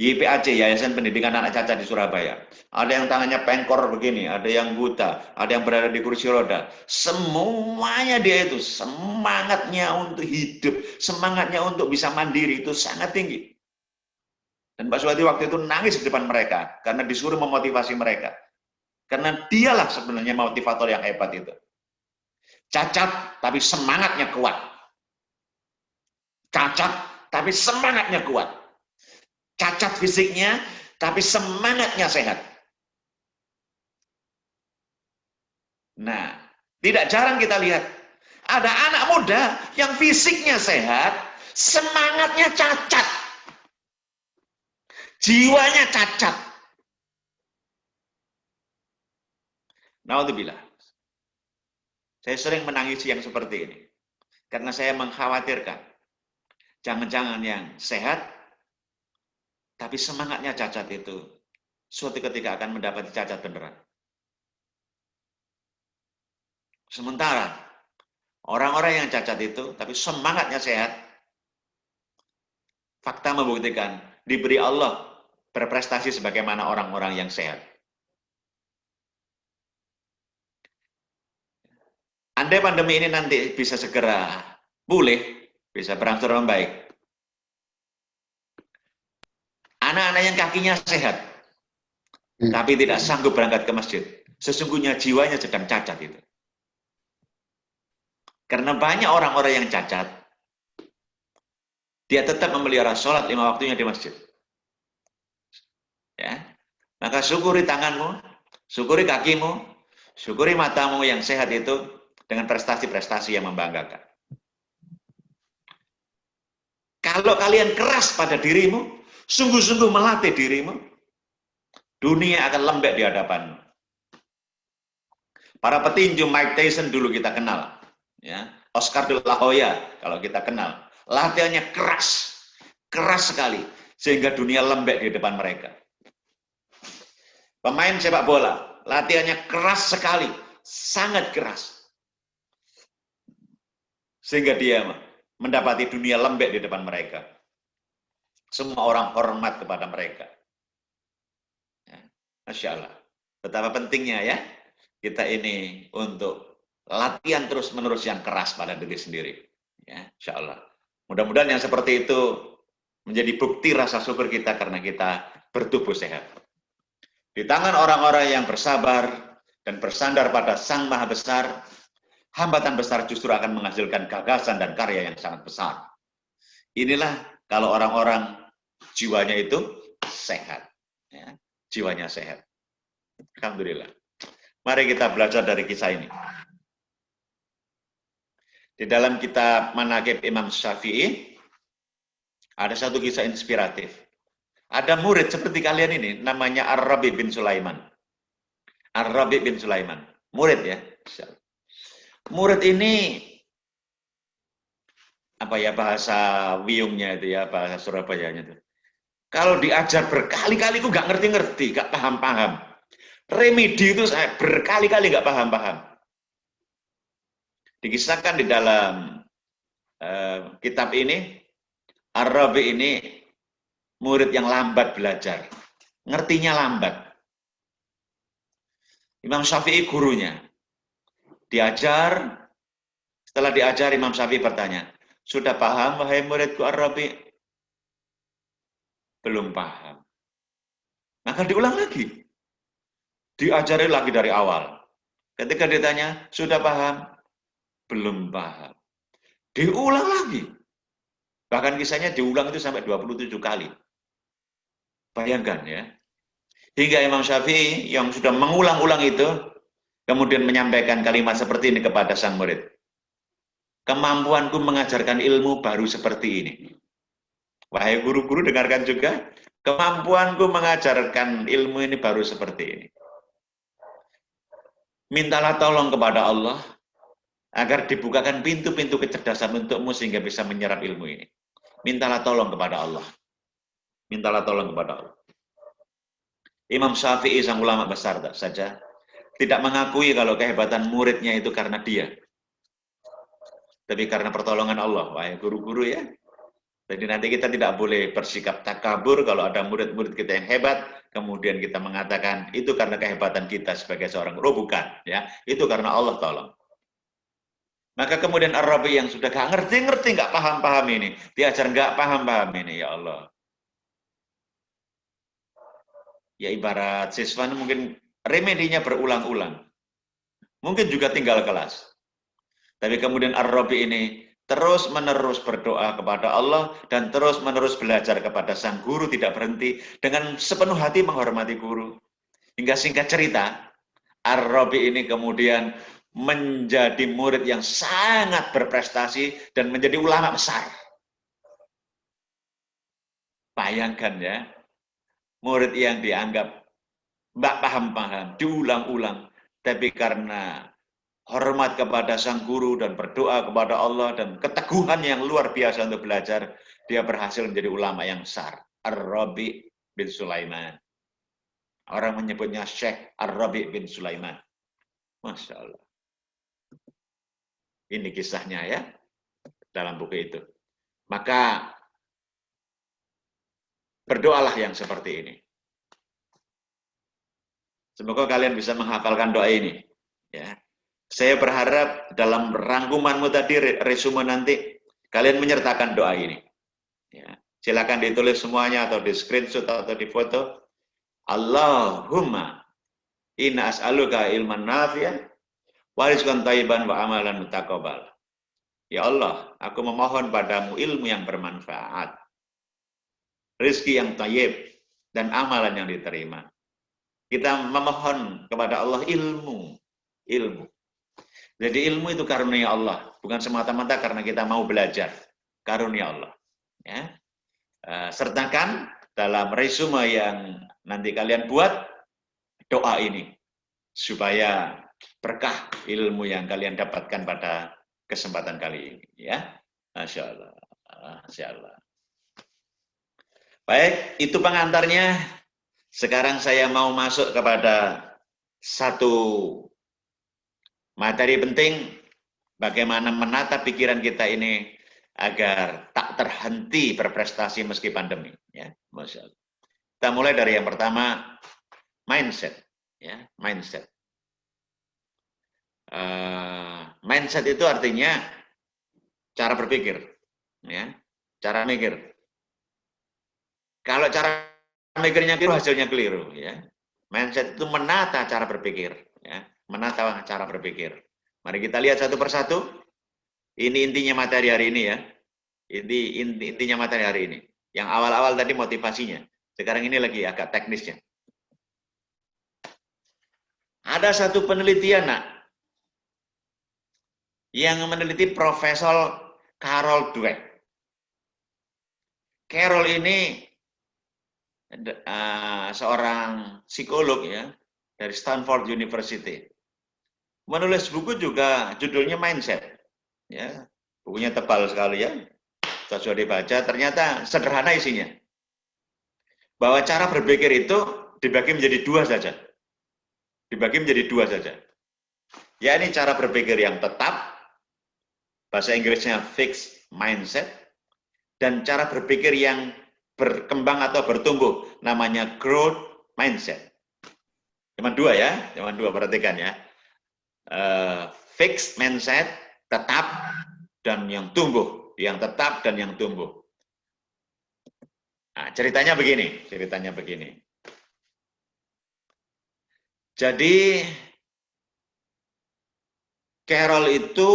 YPAC, Yayasan Pendidikan Anak Cacat di Surabaya. Ada yang tangannya pengkor begini, ada yang buta, ada yang berada di kursi roda. Semuanya dia itu semangatnya untuk hidup, semangatnya untuk bisa mandiri itu sangat tinggi. Dan Pak Suwadi waktu itu nangis di depan mereka karena disuruh memotivasi mereka. Karena dialah sebenarnya motivator yang hebat itu. Cacat tapi semangatnya kuat. Cacat tapi semangatnya kuat. Cacat fisiknya, tapi semangatnya sehat. Nah, tidak jarang kita lihat, ada anak muda yang fisiknya sehat, semangatnya cacat. Jiwanya cacat. Naudzubillah. Saya sering menangisi yang seperti ini. Karena saya mengkhawatirkan, jangan-jangan yang sehat, tapi semangatnya cacat itu, suatu ketika akan mendapati cacat beneran. Sementara, orang-orang yang cacat itu, tapi semangatnya sehat, fakta membuktikan, diberi Allah berprestasi sebagaimana orang-orang yang sehat. Andai pandemi ini nanti bisa segera pulih, bisa berangsur membaik, anak-anak yang kakinya sehat, tapi tidak sanggup berangkat ke masjid, sesungguhnya jiwanya sedang cacat itu. Karena banyak orang-orang yang cacat, dia tetap memelihara sholat 5 waktunya di masjid. Ya, maka syukuri tanganmu, syukuri kakimu, syukuri matamu yang sehat itu dengan prestasi-prestasi yang membanggakan. Kalau kalian keras pada dirimu, sungguh-sungguh melatih dirimu, dunia akan lembek di hadapanmu. Para petinju Mike Tyson dulu kita kenal, ya, Oscar de la Hoya kalau kita kenal, latihannya keras, keras sekali, sehingga dunia lembek di depan mereka. Pemain sepak bola, latihannya keras sekali, sangat keras, sehingga dia mendapati dunia lembek di depan mereka. Semua orang hormat kepada mereka. Ya, Masya Allah. Betapa pentingnya ya kita ini untuk latihan terus-menerus yang keras pada diri sendiri. Ya, Insya Allah. Mudah-mudahan yang seperti itu menjadi bukti rasa syukur kita karena kita bertubuh sehat. Di tangan orang-orang yang bersabar dan bersandar pada Sang Maha Besar, hambatan besar justru akan menghasilkan gagasan dan karya yang sangat besar. Inilah kalau orang-orang jiwanya itu sehat. Ya, jiwanya sehat. Alhamdulillah. Mari kita belajar dari kisah ini. Di dalam kitab Manaqib Imam Syafi'i, ada satu kisah inspiratif. Ada murid seperti kalian ini, namanya Ar-Rabi bin Sulaiman. Ar-Rabi bin Sulaiman. Murid ya. Murid ini, apa ya bahasa Wiyungnya itu ya, bahasa Surabayanya itu. Kalau diajar berkali-kali itu nggak ngerti-ngerti, nggak paham-paham. Remedi itu saya berkali-kali nggak paham-paham. Dikisahkan di dalam kitab ini, Ar-Rabi ini murid yang lambat belajar, ngertinya lambat. Imam Syafi'i gurunya, diajar, setelah diajar Imam Syafi'i bertanya, sudah paham wahai muridku Ar-Rabi? Belum paham. Maka diulang lagi, diajari lagi dari awal. Ketika ditanya, sudah paham? Belum paham. Diulang lagi. Bahkan kisahnya diulang itu sampai 27 kali. Bayangkan ya. Hingga Imam Syafi'i yang sudah mengulang-ulang itu, kemudian menyampaikan kalimat seperti ini kepada sang murid. Kemampuanku mengajarkan ilmu baru seperti ini. Wahai guru-guru, dengarkan juga. Kemampuanku mengajarkan ilmu ini baru seperti ini. Mintalah tolong kepada Allah, agar dibukakan pintu-pintu kecerdasan untukmu sehingga bisa menyerap ilmu ini. Mintalah tolong kepada Allah. Mintalah tolong kepada Allah. Imam Syafi'i sang ulama besar saja tidak mengakui kalau kehebatan muridnya itu karena dia. Tapi karena pertolongan Allah, wahai guru-guru ya. Jadi nanti kita tidak boleh bersikap takabur kalau ada murid-murid kita yang hebat, kemudian kita mengatakan itu karena kehebatan kita sebagai seorang guru, bukan. Ya, itu karena Allah tolong. Maka kemudian Ar-Rabi yang sudah gak ngerti-ngerti, gak paham-paham ini, diajar gak paham-paham ini, ya Allah. Ya ibarat siswa mungkin remedinya berulang-ulang. Mungkin juga tinggal kelas. Tapi kemudian Ar-Rabi ini terus-menerus berdoa kepada Allah dan terus-menerus belajar kepada sang guru, tidak berhenti, dengan sepenuh hati menghormati guru. Hingga singkat cerita, Ar-Rabi ini kemudian menjadi murid yang sangat berprestasi dan menjadi ulama besar. Bayangkan ya, murid yang dianggap nggak paham-paham, diulang-ulang, tapi karena hormat kepada sang guru dan berdoa kepada Allah dan keteguhan yang luar biasa untuk belajar, dia berhasil menjadi ulama yang besar. Ar-Rabi bin Sulaiman. Orang menyebutnya Syekh Ar-Rabi bin Sulaiman. Masya Allah. Ini kisahnya ya, dalam buku itu. Maka berdoalah yang seperti ini. Semoga kalian bisa menghafalkan doa ini. Ya. Saya berharap dalam rangkumanmu tadi, resume nanti, kalian menyertakan doa ini. Ya. Silakan ditulis semuanya atau di screenshot atau di foto. Allahumma inna as'aluka ilman nafi'an wa rizqan thayyiban wa amalan mutaqabbal. Ya Allah, aku memohon padamu ilmu yang bermanfaat, rezeki yang thayyib, dan amalan yang diterima. Kita memohon kepada Allah ilmu. Jadi ilmu itu karunia Allah, bukan semata-mata karena kita mau belajar. Karunia Allah. Ya. Sertakan dalam resume yang nanti kalian buat doa ini, supaya berkah ilmu yang kalian dapatkan pada kesempatan kali ini. Ya, Masya Allah. Masya Allah. Baik, itu pengantarnya. Sekarang saya mau masuk kepada satu materi penting, bagaimana menata pikiran kita ini agar tak terhenti berprestasi meski pandemi. Ya, Masya Allah. Kita mulai dari yang pertama, mindset. Ya, mindset. Mindset itu artinya cara berpikir, ya, cara mikir. Kalau cara mikirnya keliru, hasilnya keliru. Ya, mindset itu menata cara berpikir. Ya, menata cara berpikir. Mari kita lihat satu persatu. Ini intinya materi hari ini ya. Ini intinya materi hari ini. Yang awal-awal tadi motivasinya. Sekarang ini lagi agak teknisnya. Ada satu penelitian, Nak, yang meneliti Profesor Carol Dweck. Carol ini seorang psikolog ya dari Stanford University. Menulis buku juga judulnya Mindset. Ya, bukunya tebal sekali ya. Sudah dibaca, ternyata sederhana isinya. Bahwa cara berpikir itu dibagi menjadi dua saja. Dibagi menjadi dua saja. Ya, ini cara berpikir yang tetap, bahasa Inggrisnya fixed mindset, dan cara berpikir yang berkembang atau bertumbuh, namanya growth mindset. Cuma dua ya, cuma dua, perhatikan ya. Fixed mindset, tetap, dan yang tumbuh. Yang tetap dan yang tumbuh. Nah, ceritanya begini. Jadi, Carol itu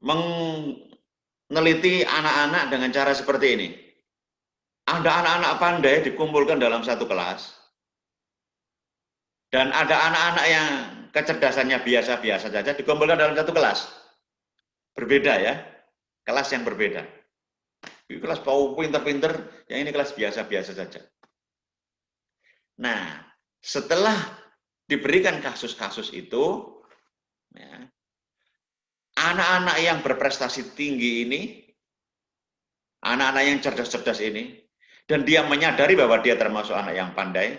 meneliti anak-anak dengan cara seperti ini. Ada anak-anak pandai dikumpulkan dalam satu kelas, dan ada anak-anak yang kecerdasannya biasa-biasa saja dikumpulkan dalam satu kelas. Berbeda ya, kelas yang berbeda. Ini kelas pinter-pinter, yang ini kelas biasa-biasa saja. Nah, setelah diberikan kasus-kasus itu, ya, anak-anak yang berprestasi tinggi ini, anak-anak yang cerdas-cerdas ini, dan dia menyadari bahwa dia termasuk anak yang pandai,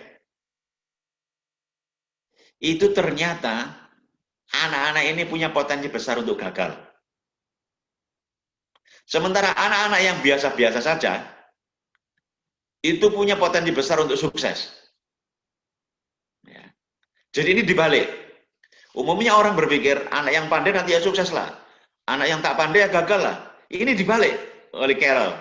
itu ternyata anak-anak ini punya potensi besar untuk gagal. Sementara anak-anak yang biasa-biasa saja, itu punya potensi besar untuk sukses. Ya. Jadi ini dibalik. Umumnya orang berpikir, anak yang pandai nanti ya sukses lah. Anak yang tak pandai ya gagal lah. Ini dibalik oleh Carol.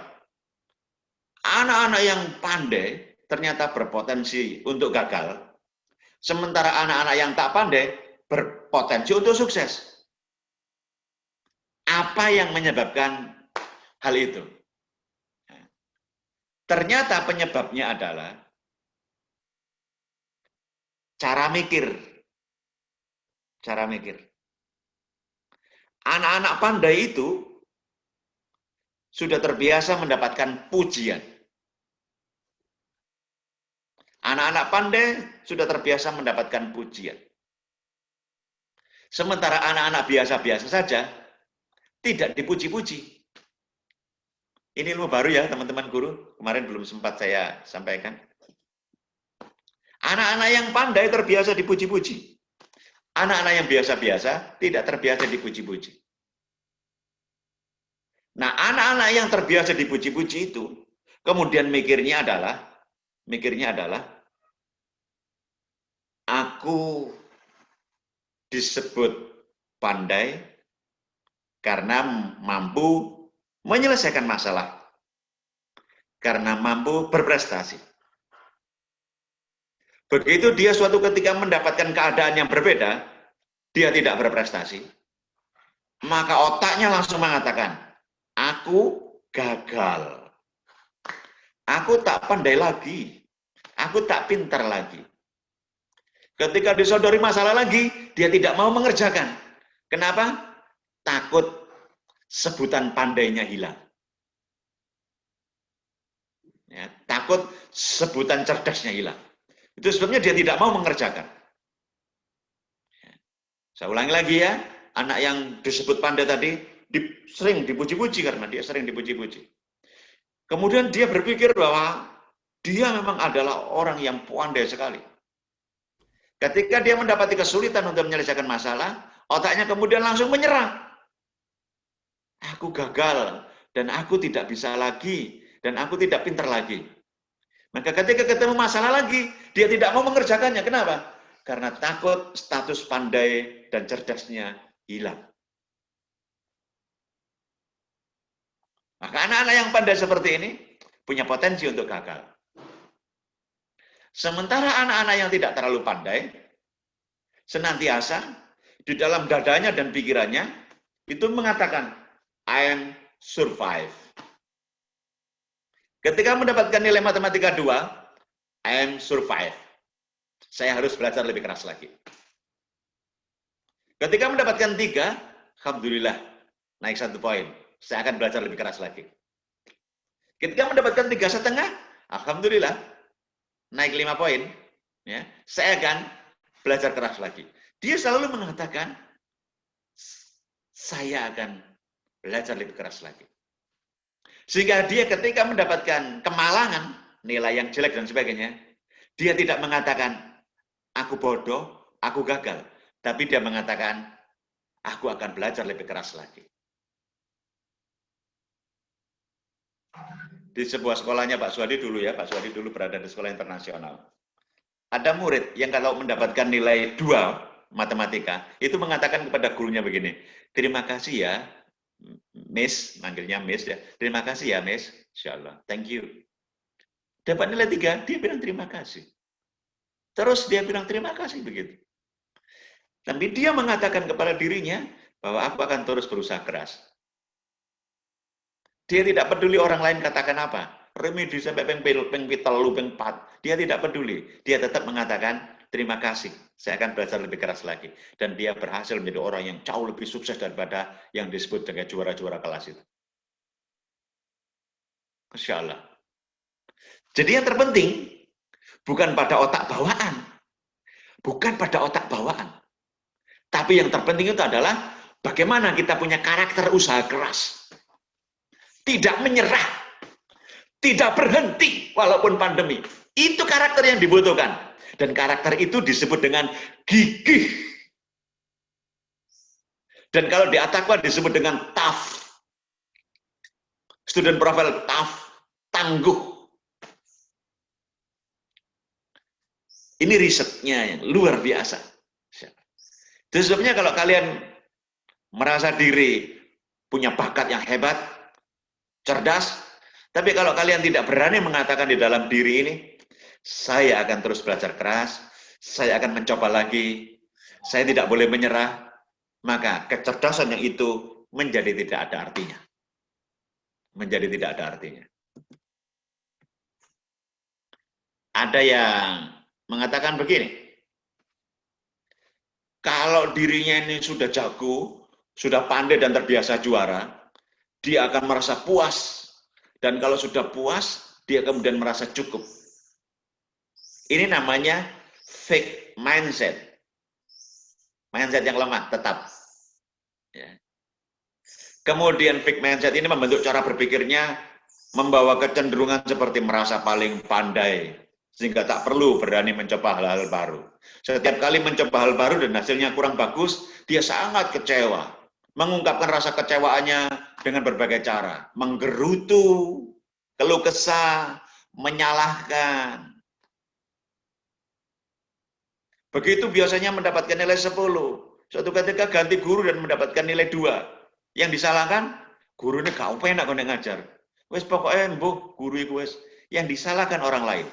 Anak-anak yang pandai ternyata berpotensi untuk gagal. Sementara anak-anak yang tak pandai berpotensi untuk sukses. Apa yang menyebabkan hal itu? Ternyata penyebabnya adalah cara mikir. Cara mikir. Anak-anak pandai itu sudah terbiasa mendapatkan pujian. Anak-anak pandai sudah terbiasa mendapatkan pujian. Sementara anak-anak biasa-biasa saja tidak dipuji-puji. Ini ilmu baru ya teman-teman guru, kemarin belum sempat saya sampaikan. Anak-anak yang pandai terbiasa dipuji-puji. Anak-anak yang biasa-biasa tidak terbiasa dipuji-puji. Nah, anak-anak yang terbiasa dipuji-puji itu, kemudian mikirnya adalah, aku disebut pandai karena mampu menyelesaikan masalah, karena mampu berprestasi. Begitu dia suatu ketika mendapatkan keadaan yang berbeda, dia tidak berprestasi, maka otaknya langsung mengatakan, aku gagal, aku tak pandai lagi, aku tak pintar lagi. Ketika disodori masalah lagi, dia tidak mau mengerjakan. Kenapa? Takut sebutan pandainya hilang. Ya, takut sebutan cerdasnya hilang. Itu sebabnya dia tidak mau mengerjakan. Saya ulangi lagi ya, anak yang disebut pandai tadi sering dipuji-puji karena dia sering dipuji-puji. Kemudian dia berpikir bahwa dia memang adalah orang yang pandai sekali. Ketika dia mendapati kesulitan untuk menyelesaikan masalah, otaknya kemudian langsung menyerah. Aku gagal, dan aku tidak bisa lagi, dan aku tidak pintar lagi. Maka ketika ketemu masalah lagi, dia tidak mau mengerjakannya. Kenapa? Karena takut status pandai dan cerdasnya hilang. Maka anak-anak yang pandai seperti ini punya potensi untuk gagal. Sementara anak-anak yang tidak terlalu pandai, senantiasa di dalam dadanya dan pikirannya itu mengatakan, I am survive. Ketika mendapatkan nilai matematika 2, I am survive. Saya harus belajar lebih keras lagi. Ketika mendapatkan 3, alhamdulillah, naik 1 poin. Saya akan belajar lebih keras lagi. Ketika mendapatkan 3,5, alhamdulillah, naik 5 poin. Ya, saya akan belajar keras lagi. Dia selalu mengatakan, saya akan belajar lebih keras lagi. Sehingga dia ketika mendapatkan kemalangan, nilai yang jelek dan sebagainya, dia tidak mengatakan, aku bodoh, aku gagal. Tapi dia mengatakan, aku akan belajar lebih keras lagi. Di sebuah sekolahnya Pak Suwadi dulu ya, Pak Suwadi dulu berada di sekolah internasional. Ada murid yang kalau mendapatkan nilai 2 matematika, itu mengatakan kepada gurunya begini, terima kasih ya, Miss, manggilnya Miss ya, terima kasih ya Miss, insyaallah, thank you. Dapat nilai 3, dia bilang terima kasih. Terus dia bilang terima kasih begitu. Tapi dia mengatakan kepada dirinya bahwa aku akan terus berusaha keras. Dia tidak peduli orang lain katakan apa. Remedi sampai pengpil, pengpitelu, pengpat. Dia tidak peduli. Dia tetap mengatakan terima kasih. Saya akan belajar lebih keras lagi. Dan dia berhasil menjadi orang yang jauh lebih sukses daripada yang disebut dengan juara-juara kelas itu. Masya Allah. Jadi yang terpenting bukan pada otak bawaan. Bukan pada otak bawaan. Tapi yang terpenting itu adalah bagaimana kita punya karakter usaha keras. Tidak menyerah. Tidak berhenti walaupun pandemi. Itu karakter yang dibutuhkan. Dan karakter itu disebut dengan gigih. Dan kalau di Atakwa disebut dengan tough. Student profile tough, tangguh. Ini risetnya yang luar biasa. Itu sebabnya kalau kalian merasa diri punya bakat yang hebat, cerdas, tapi kalau kalian tidak berani mengatakan di dalam diri ini, saya akan terus belajar keras, saya akan mencoba lagi, saya tidak boleh menyerah, maka kecerdasan yang itu menjadi tidak ada artinya. Menjadi tidak ada artinya. Ada yang mengatakan begini, kalau dirinya ini sudah jago, sudah pandai dan terbiasa juara, dia akan merasa puas. Dan kalau sudah puas, dia kemudian merasa cukup. Ini namanya fake mindset. Mindset yang lemah, tetap. Ya. Kemudian fake mindset ini membentuk cara berpikirnya, membawa kecenderungan seperti merasa paling pandai, sehingga tak perlu berani mencoba hal-hal baru. Setiap kali mencoba hal baru dan hasilnya kurang bagus, dia sangat kecewa. Mengungkapkan rasa kecewaannya dengan berbagai cara. Menggerutu, keluh kesah, menyalahkan. Begitu biasanya mendapatkan nilai 10. Suatu ketika ganti guru dan mendapatkan nilai 2. Yang disalahkan, guru ini gak enak kok ngajar. Wes pokoknya mbuh guru itu wes. Yang disalahkan orang lain.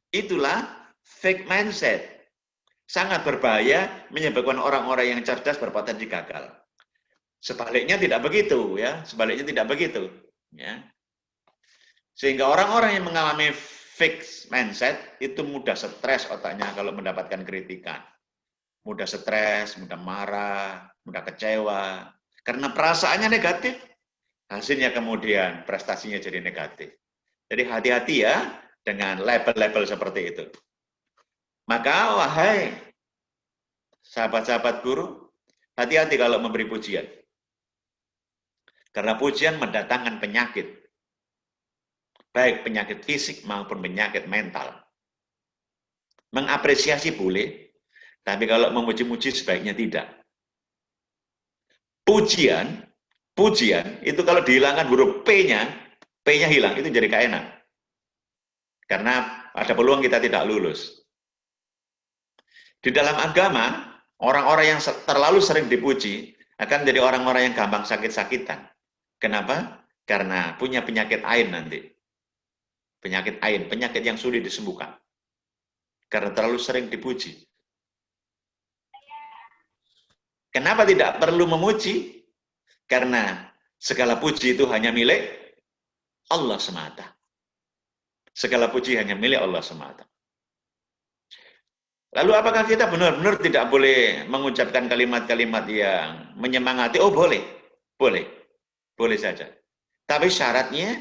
Itulah fake mindset. Sangat berbahaya, menyebabkan orang-orang yang cerdas berpotensi gagal. Sebaliknya tidak begitu, ya. Sebaliknya tidak begitu, ya. Sehingga orang-orang yang mengalami fake mindset itu mudah stres otaknya kalau mendapatkan kritikan. Mudah stres, mudah marah, mudah kecewa. Karena perasaannya negatif, hasilnya kemudian prestasinya jadi negatif. Jadi hati-hati ya dengan label-label seperti itu. Maka wahai sahabat-sahabat guru, hati-hati kalau memberi pujian. Karena pujian mendatangkan penyakit. Baik penyakit fisik maupun penyakit mental. Mengapresiasi boleh, tapi kalau memuji-muji sebaiknya tidak. Pujian itu kalau dihilangkan huruf P-nya hilang, itu jadi gak enak. Karena ada peluang kita tidak lulus. Di dalam agama, orang-orang yang terlalu sering dipuji akan jadi orang-orang yang gampang sakit-sakitan. Kenapa? Karena punya penyakit ain nanti. Penyakit ain, penyakit yang sulit disembuhkan. Karena terlalu sering dipuji. Kenapa tidak perlu memuji? Karena segala puji itu hanya milik Allah semata. Segala puji hanya milik Allah semata. Lalu apakah kita benar-benar tidak boleh mengucapkan kalimat-kalimat yang menyemangati? Oh boleh, boleh, boleh saja. Tapi syaratnya,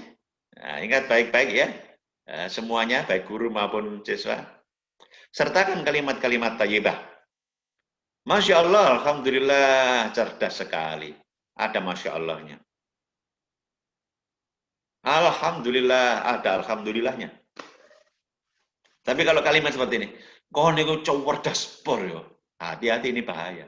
nah, ingat baik-baik ya, semuanya baik guru maupun siswa, sertakan kalimat-kalimat thayyibah. Masya Allah, Alhamdulillah, cerdas sekali. Ada Masya Allahnya. Alhamdulillah, ada Alhamdulillahnya. Tapi kalau kalimat seperti ini, kau niku cerdas pol yo, hati-hati ini bahaya.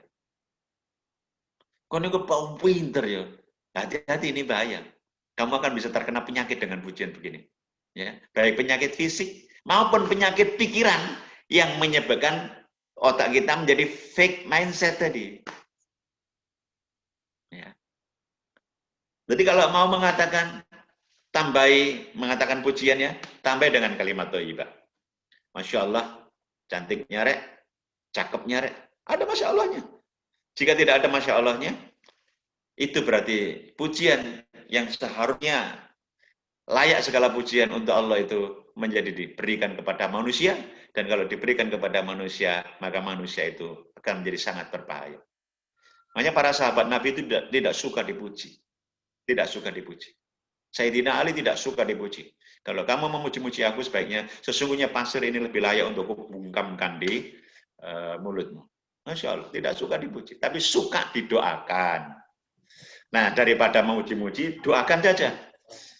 Kau niku pinter yo, hati-hati ini bahaya. Kamu akan bisa terkena penyakit dengan pujian begini. Ya, baik penyakit fisik maupun penyakit pikiran yang menyebabkan otak kita menjadi fake mindset tadi. Ya. Jadi kalau mau mengatakan mengatakan pujiannya, tambah dengan kalimat thayyibah. Masya Allah, cantiknya rek, cakepnya rek, ada Masya Allahnya. Jika tidak ada Masya Allahnya, itu berarti pujian yang seharusnya layak segala pujian untuk Allah itu menjadi diberikan kepada manusia, dan kalau diberikan kepada manusia, maka manusia itu akan menjadi sangat berbahaya. Makanya para sahabat Nabi itu tidak suka dipuji. Tidak suka dipuji. Sayyidina Ali tidak suka dipuji. Kalau kamu memuji-muji aku, sebaiknya sesungguhnya pasir ini lebih layak untuk kubungkamkan di mulutmu. Masya Allah, tidak suka dipuji, tapi suka didoakan. Nah, daripada memuji-muji, doakan saja.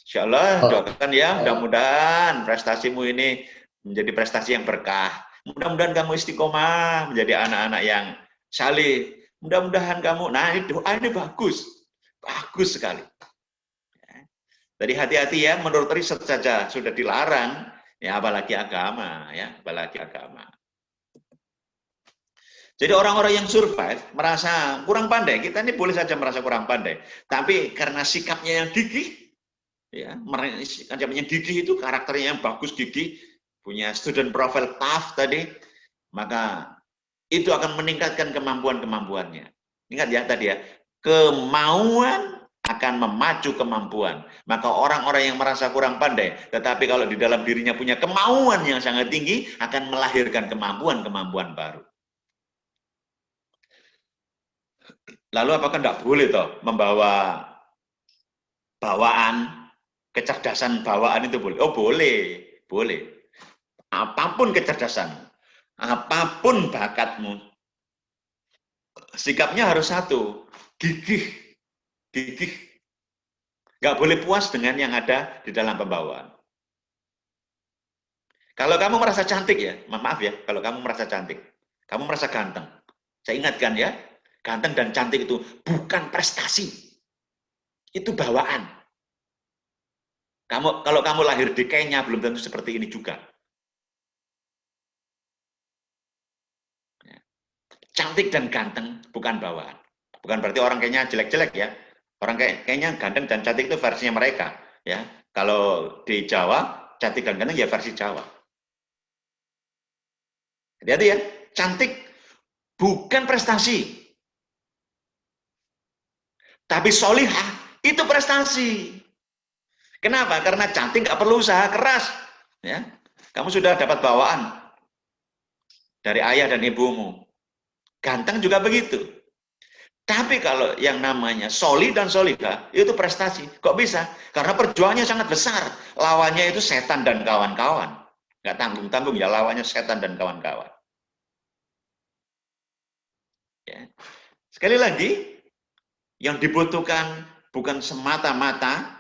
Insya Allah, doakan ya, mudah-mudahan prestasimu ini menjadi prestasi yang berkah. Mudah-mudahan kamu istiqomah, menjadi anak-anak yang saleh. Mudah-mudahan kamu, nah doa ini bagus. Bagus sekali. Jadi hati-hati ya, menurut riset saja sudah dilarang, ya apalagi agama, ya apalagi agama. Jadi orang-orang yang survive merasa kurang pandai, kita ini boleh saja merasa kurang pandai, tapi karena sikapnya yang gigih, ya sikapnya gigih itu karakternya yang bagus, gigih, punya student profile tough tadi, maka itu akan meningkatkan kemampuan-kemampuannya. Ingat ya tadi ya, kemauan akan memacu kemampuan. Maka orang-orang yang merasa kurang pandai, tetapi kalau di dalam dirinya punya kemauan yang sangat tinggi, akan melahirkan kemampuan-kemampuan baru. Lalu apakah tidak boleh toh membawa bawaan, kecerdasan bawaan itu boleh? Oh boleh, boleh. Apapun kecerdasan, apapun bakatmu, sikapnya harus satu, gigih, gigih. Nggak boleh puas dengan yang ada di dalam pembawaan. Kalau kamu merasa cantik ya, maaf ya, kalau kamu merasa cantik, kamu merasa ganteng. Saya ingatkan ya, ganteng dan cantik itu bukan prestasi. Itu bawaan. Kalau kamu lahir di Kenya, belum tentu seperti ini juga. Cantik dan ganteng bukan bawaan. Bukan berarti orang Kenya jelek-jelek ya. Orang Kenya ganteng dan cantik itu versinya mereka. Ya, kalau di Jawa, cantik dan ganteng ya versi Jawa. Hati-hati ya, cantik bukan prestasi. Tapi solihah itu prestasi. Kenapa? Karena cantik nggak perlu usaha keras. Ya, kamu sudah dapat bawaan dari ayah dan ibumu. Ganteng juga begitu. Tapi kalau yang namanya solih dan solihah itu prestasi. Kok bisa? Karena perjuangannya sangat besar. Lawannya itu setan dan kawan-kawan. Nggak tanggung-tanggung ya, lawannya setan dan kawan-kawan. Ya. Sekali lagi, yang dibutuhkan bukan semata-mata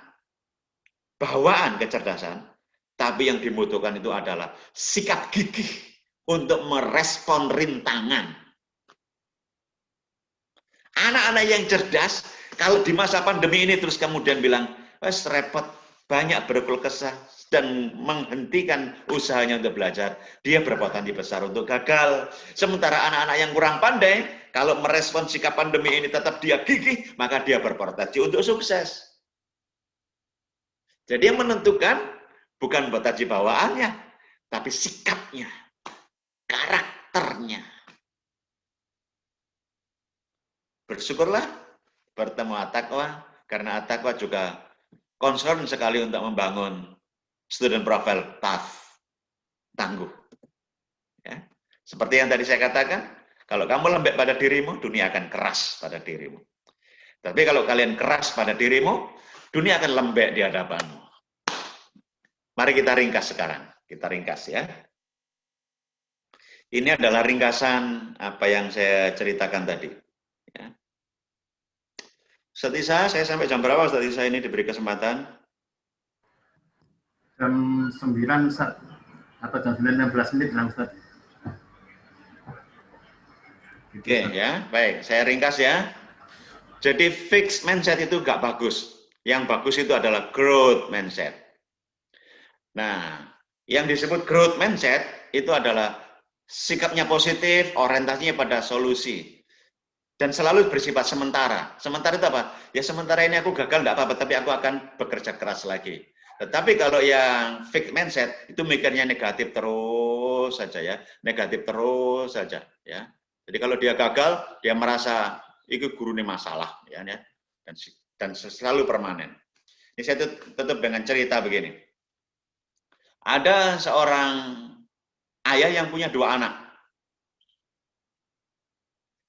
bawaan kecerdasan, tapi yang dibutuhkan itu adalah sikap gigih untuk merespon rintangan. Anak-anak yang cerdas, kalau di masa pandemi ini terus kemudian bilang, wes repot, banyak berkeluh kesah dan menghentikan usahanya untuk belajar, dia berpotensi besar untuk gagal. Sementara anak-anak yang kurang pandai, kalau merespon sikap pandemi ini tetap dia gigih, maka dia berpotensi untuk sukses. Jadi yang menentukan bukan potensi bawaannya, tapi sikapnya, karakternya. Bersyukurlah bertemu at-taqwa, karena at-taqwa juga concern sekali untuk membangun student profile tough, tangguh. Ya. Seperti yang tadi saya katakan, kalau kamu lembek pada dirimu, dunia akan keras pada dirimu. Tapi kalau kalian keras pada dirimu, dunia akan lembek di hadapanmu. Mari kita ringkas sekarang. Kita ringkas ya. Ini adalah ringkasan apa yang saya ceritakan tadi. Ya. Ustaz Isa, saya sampai jam berapa Ustaz Isa ini diberi kesempatan? Jam 9 Ustaz. Atau jam 9.16 menit lah Ustaz. Oke ya, baik. Saya ringkas ya. Jadi fixed mindset itu nggak bagus. Yang bagus itu adalah growth mindset. Nah, yang disebut growth mindset itu adalah sikapnya positif, orientasinya pada solusi. Dan selalu bersifat sementara. Sementara itu apa? Ya sementara ini aku gagal, enggak apa-apa, tapi aku akan bekerja keras lagi. Tetapi kalau yang fixed mindset, itu mikirnya negatif terus saja ya. Negatif terus saja ya. Jadi kalau dia gagal, dia merasa itu guru ini masalah. Ya, dan selalu permanen. Ini saya tutup dengan cerita begini. Ada seorang ayah yang punya 2 anak.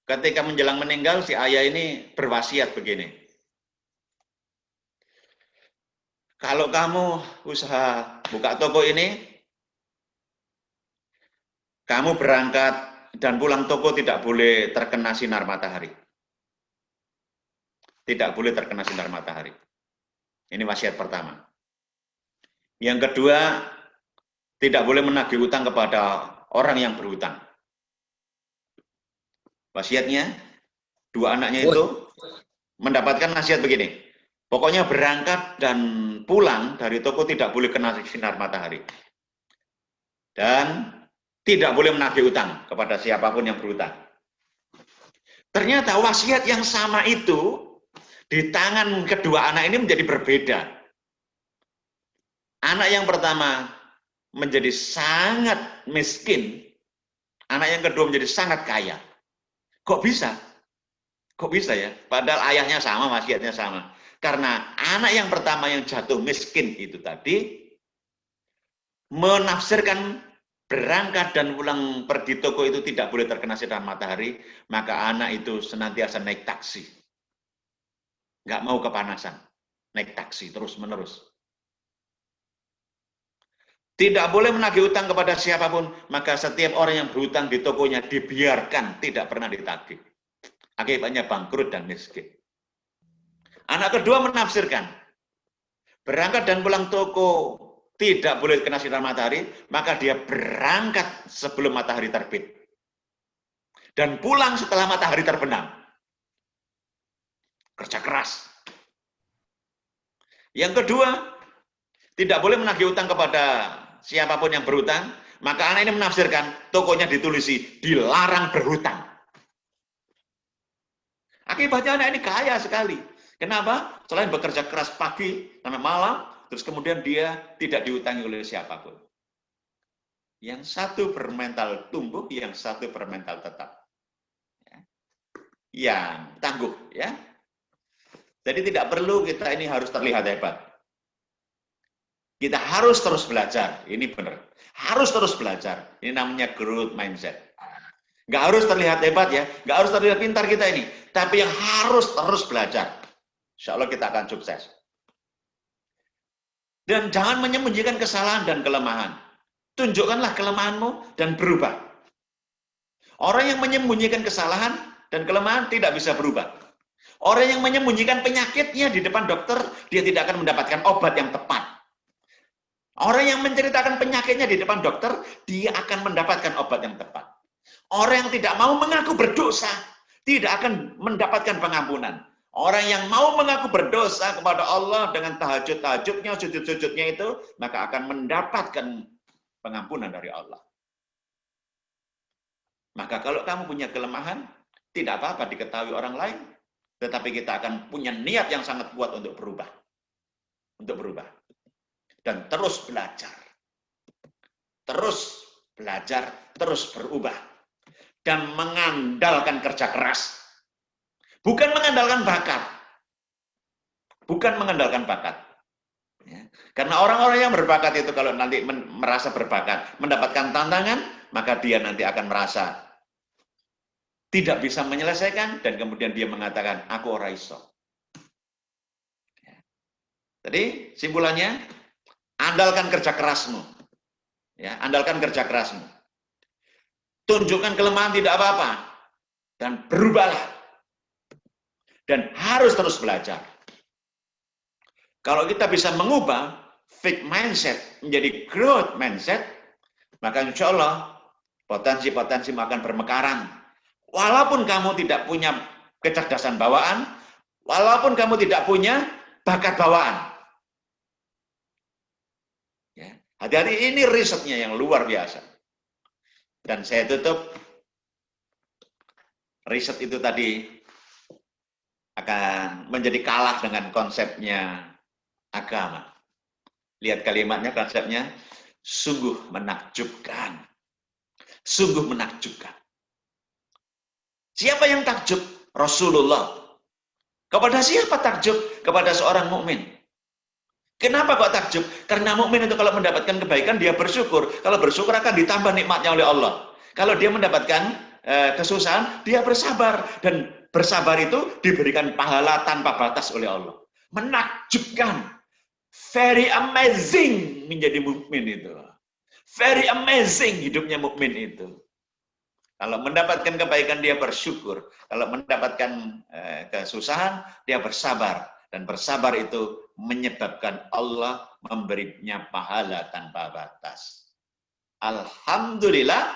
Ketika menjelang meninggal, si ayah ini berwasiat begini. Kalau kamu usaha buka toko ini, kamu berangkat dan pulang toko tidak boleh terkena sinar matahari. Tidak boleh terkena sinar matahari. Ini wasiat pertama. Yang kedua, tidak boleh menagih utang kepada orang yang berhutang. Wasiatnya, 2 anaknya itu mendapatkan nasihat begini. Pokoknya berangkat dan pulang dari toko tidak boleh kena sinar matahari. Dan tidak boleh menagih utang kepada siapapun yang berhutang. Ternyata wasiat yang sama itu di tangan kedua anak ini menjadi berbeda. Anak yang pertama menjadi sangat miskin, anak yang kedua menjadi sangat kaya. Kok bisa? Kok bisa ya? Padahal ayahnya sama, wasiatnya sama. Karena anak yang pertama yang jatuh miskin itu tadi menafsirkan berangkat dan pulang pergi toko itu tidak boleh terkena sinar matahari, maka anak itu senantiasa naik taksi. Nggak mau kepanasan, naik taksi terus-menerus. Tidak boleh menagih utang kepada siapapun, maka setiap orang yang berhutang di tokonya dibiarkan, tidak pernah ditagih. Akibatnya bangkrut dan miskin. Anak kedua menafsirkan, berangkat dan pulang toko tidak boleh kena sinar matahari, maka dia berangkat sebelum matahari terbit. Dan pulang setelah matahari terbenam. Kerja keras. Yang kedua, tidak boleh menagih utang kepada siapapun yang berhutang, maka anak ini menafsirkan, tokonya ditulisi, dilarang berhutang. Akibatnya anak ini kaya sekali. Kenapa? Selain bekerja keras pagi sampai malam, terus kemudian dia tidak diutangi oleh siapapun. Yang satu bermental tumbuh, yang satu bermental tetap. Yang tangguh, ya. Jadi tidak perlu kita ini harus terlihat hebat. Kita harus terus belajar, ini benar. Harus terus belajar, ini namanya growth mindset. Nggak harus terlihat hebat ya, nggak harus terlihat pintar kita ini. Tapi yang harus terus belajar. Insya Allah kita akan sukses. Dan jangan menyembunyikan kesalahan dan kelemahan. Tunjukkanlah kelemahanmu dan berubah. Orang yang menyembunyikan kesalahan dan kelemahan tidak bisa berubah. Orang yang menyembunyikan penyakitnya di depan dokter, dia tidak akan mendapatkan obat yang tepat. Orang yang menceritakan penyakitnya di depan dokter, dia akan mendapatkan obat yang tepat. Orang yang tidak mau mengaku berdosa, tidak akan mendapatkan pengampunan. Orang yang mau mengaku berdosa kepada Allah dengan tahajud-tahajudnya, sujud-sujudnya itu, maka akan mendapatkan pengampunan dari Allah. Maka kalau kamu punya kelemahan, tidak apa-apa diketahui orang lain, tetapi kita akan punya niat yang sangat kuat untuk berubah. Untuk berubah. Dan terus belajar. Terus belajar, terus berubah. Dan mengandalkan kerja keras. Bukan mengandalkan bakat. Bukan mengandalkan bakat. Karena orang-orang yang berbakat itu kalau nanti merasa berbakat, mendapatkan tantangan, maka dia nanti akan merasa tidak bisa menyelesaikan dan kemudian dia mengatakan, aku ora iso. Jadi simpulannya, andalkan kerja kerasmu. Ya, andalkan kerja kerasmu. Tunjukkan kelemahan tidak apa-apa. Dan berubahlah. Dan harus terus belajar. Kalau kita bisa mengubah fixed mindset menjadi growth mindset, maka insya Allah potensi-potensi akan bermekaran. Walaupun kamu tidak punya kecerdasan bawaan, walaupun kamu tidak punya bakat bawaan. Ya, hati-hati, ini risetnya yang luar biasa. Dan saya tutup, riset itu tadi akan menjadi kalah dengan konsepnya agama. Lihat kalimatnya, konsepnya, sungguh menakjubkan. Sungguh menakjubkan. Siapa yang takjub? Rasulullah. Kepada siapa takjub? Kepada seorang mukmin. Kenapa kok takjub? Karena mukmin itu kalau mendapatkan kebaikan dia bersyukur. Kalau bersyukur akan ditambah nikmatnya oleh Allah. Kalau dia mendapatkan kesusahan, dia bersabar. Dan bersabar itu diberikan pahala tanpa batas oleh Allah. Menakjubkan. Very amazing menjadi mukmin itu. Very amazing hidupnya mukmin itu. Kalau mendapatkan kebaikan dia bersyukur. Kalau mendapatkan kesusahan dia bersabar. Dan bersabar itu menyebabkan Allah memberinya pahala tanpa batas. Alhamdulillah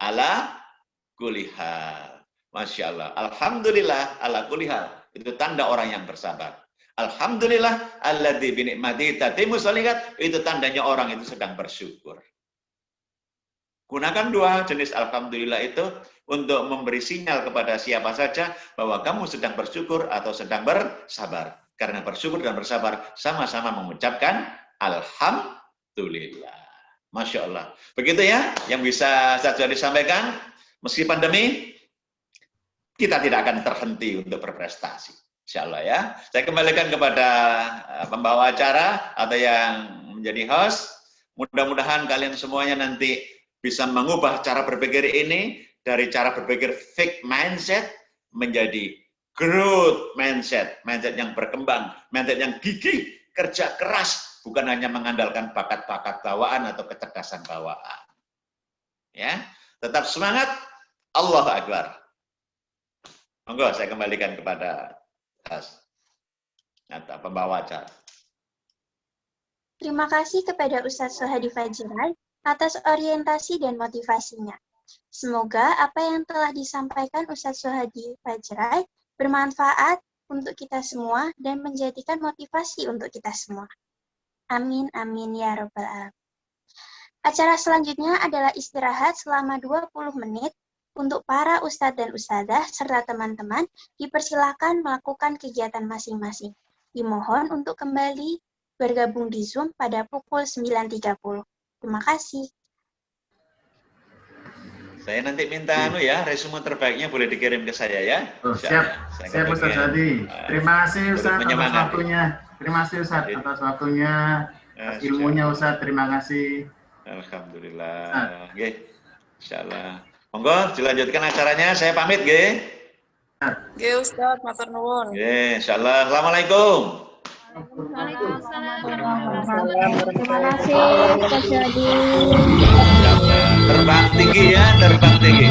ala kulli hal. Masya Allah. Alhamdulillah ala kulli hal. Itu tanda orang yang bersabar. Alhamdulillah alladzi bi ni'matihi tatimmu shalihat. Itu tandanya orang itu sedang bersyukur. Gunakan dua jenis alhamdulillah itu untuk memberi sinyal kepada siapa saja bahwa kamu sedang bersyukur atau sedang bersabar. Karena bersyukur dan bersabar sama-sama mengucapkan alhamdulillah. Masya Allah. Begitu ya yang bisa saya disampaikan. Meski pandemi, kita tidak akan terhenti untuk berprestasi. Insya Allah ya. Saya kembalikan kepada pembawa acara atau yang menjadi host. Mudah-mudahan kalian semuanya nanti bisa mengubah cara berpikir ini dari cara berpikir fixed mindset menjadi growth mindset, mindset yang berkembang, mindset yang gigih, kerja keras, bukan hanya mengandalkan bakat-bakat bawaan atau kecerdasan bawaan. Ya, tetap semangat. Allahu Akbar. Monggo saya kembalikan kepada atau pembawa acara. Terima kasih kepada Ustadz Sohadi Fajrai atas orientasi dan motivasinya. Semoga apa yang telah disampaikan Ustadz Sohadi Fajrai bermanfaat untuk kita semua dan menjadikan motivasi untuk kita semua. Amin, amin, ya Rabbal Alamin. Acara selanjutnya adalah istirahat selama 20 menit untuk para ustadz dan ustadzah serta teman-teman dipersilakan melakukan kegiatan masing-masing. Dimohon untuk kembali bergabung di Zoom pada pukul 9.30. Terima kasih. Saya nanti minta resume terbaiknya boleh dikirim ke saya ya. Oh, siap. Siap Ustaz Hadi. Terima kasih Ustaz atas waktunya. Terima kasih Ustaz atas waktunya, atas ilmunya Ustaz. Terima kasih. Alhamdulillah. Oke. Insyaallah. Monggo dilanjutkan acaranya. Saya pamit nggih. Nggih Ustaz, matur nuwun. Nggih, insyaallah. Assalamualaikum. Waalaikumsalam. Terima kasih Ustaz Hadi. Terbang tinggi ya, terbang tinggi.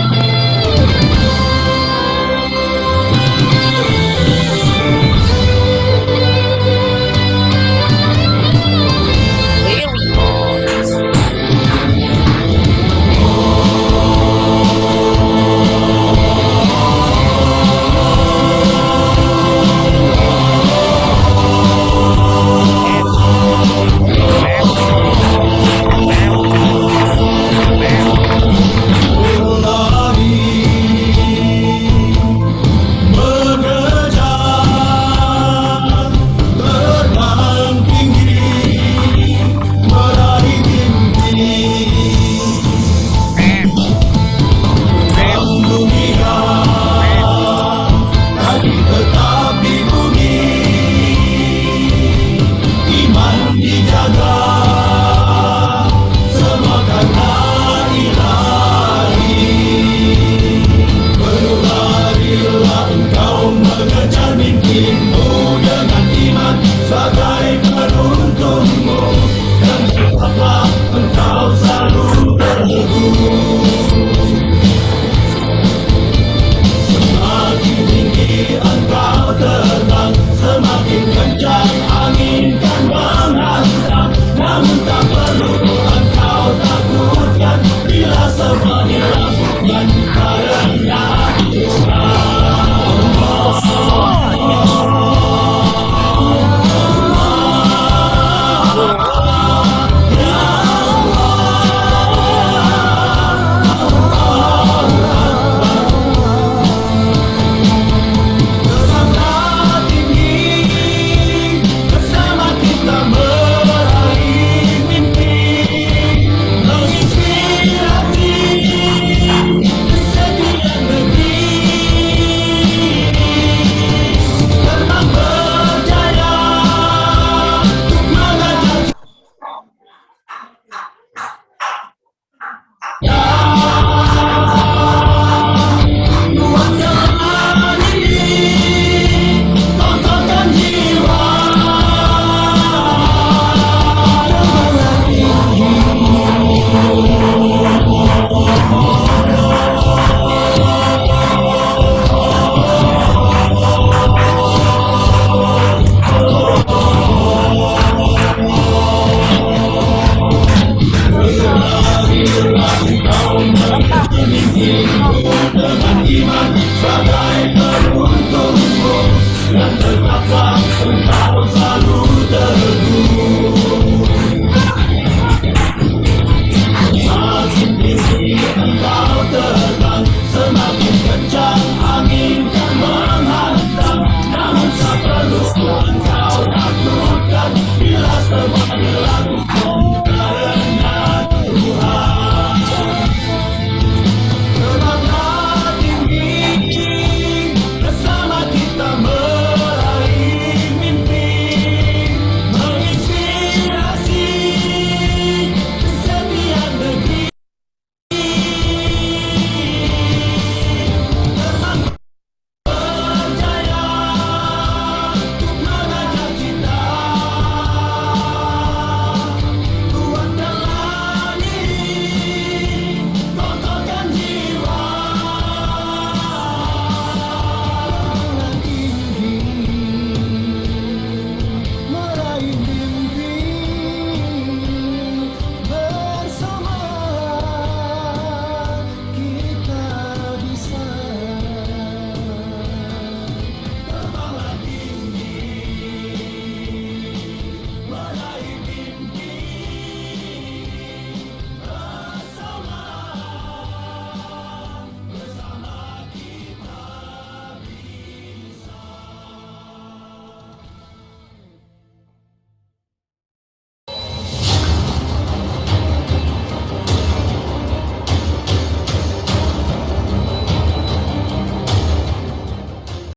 Indonesia.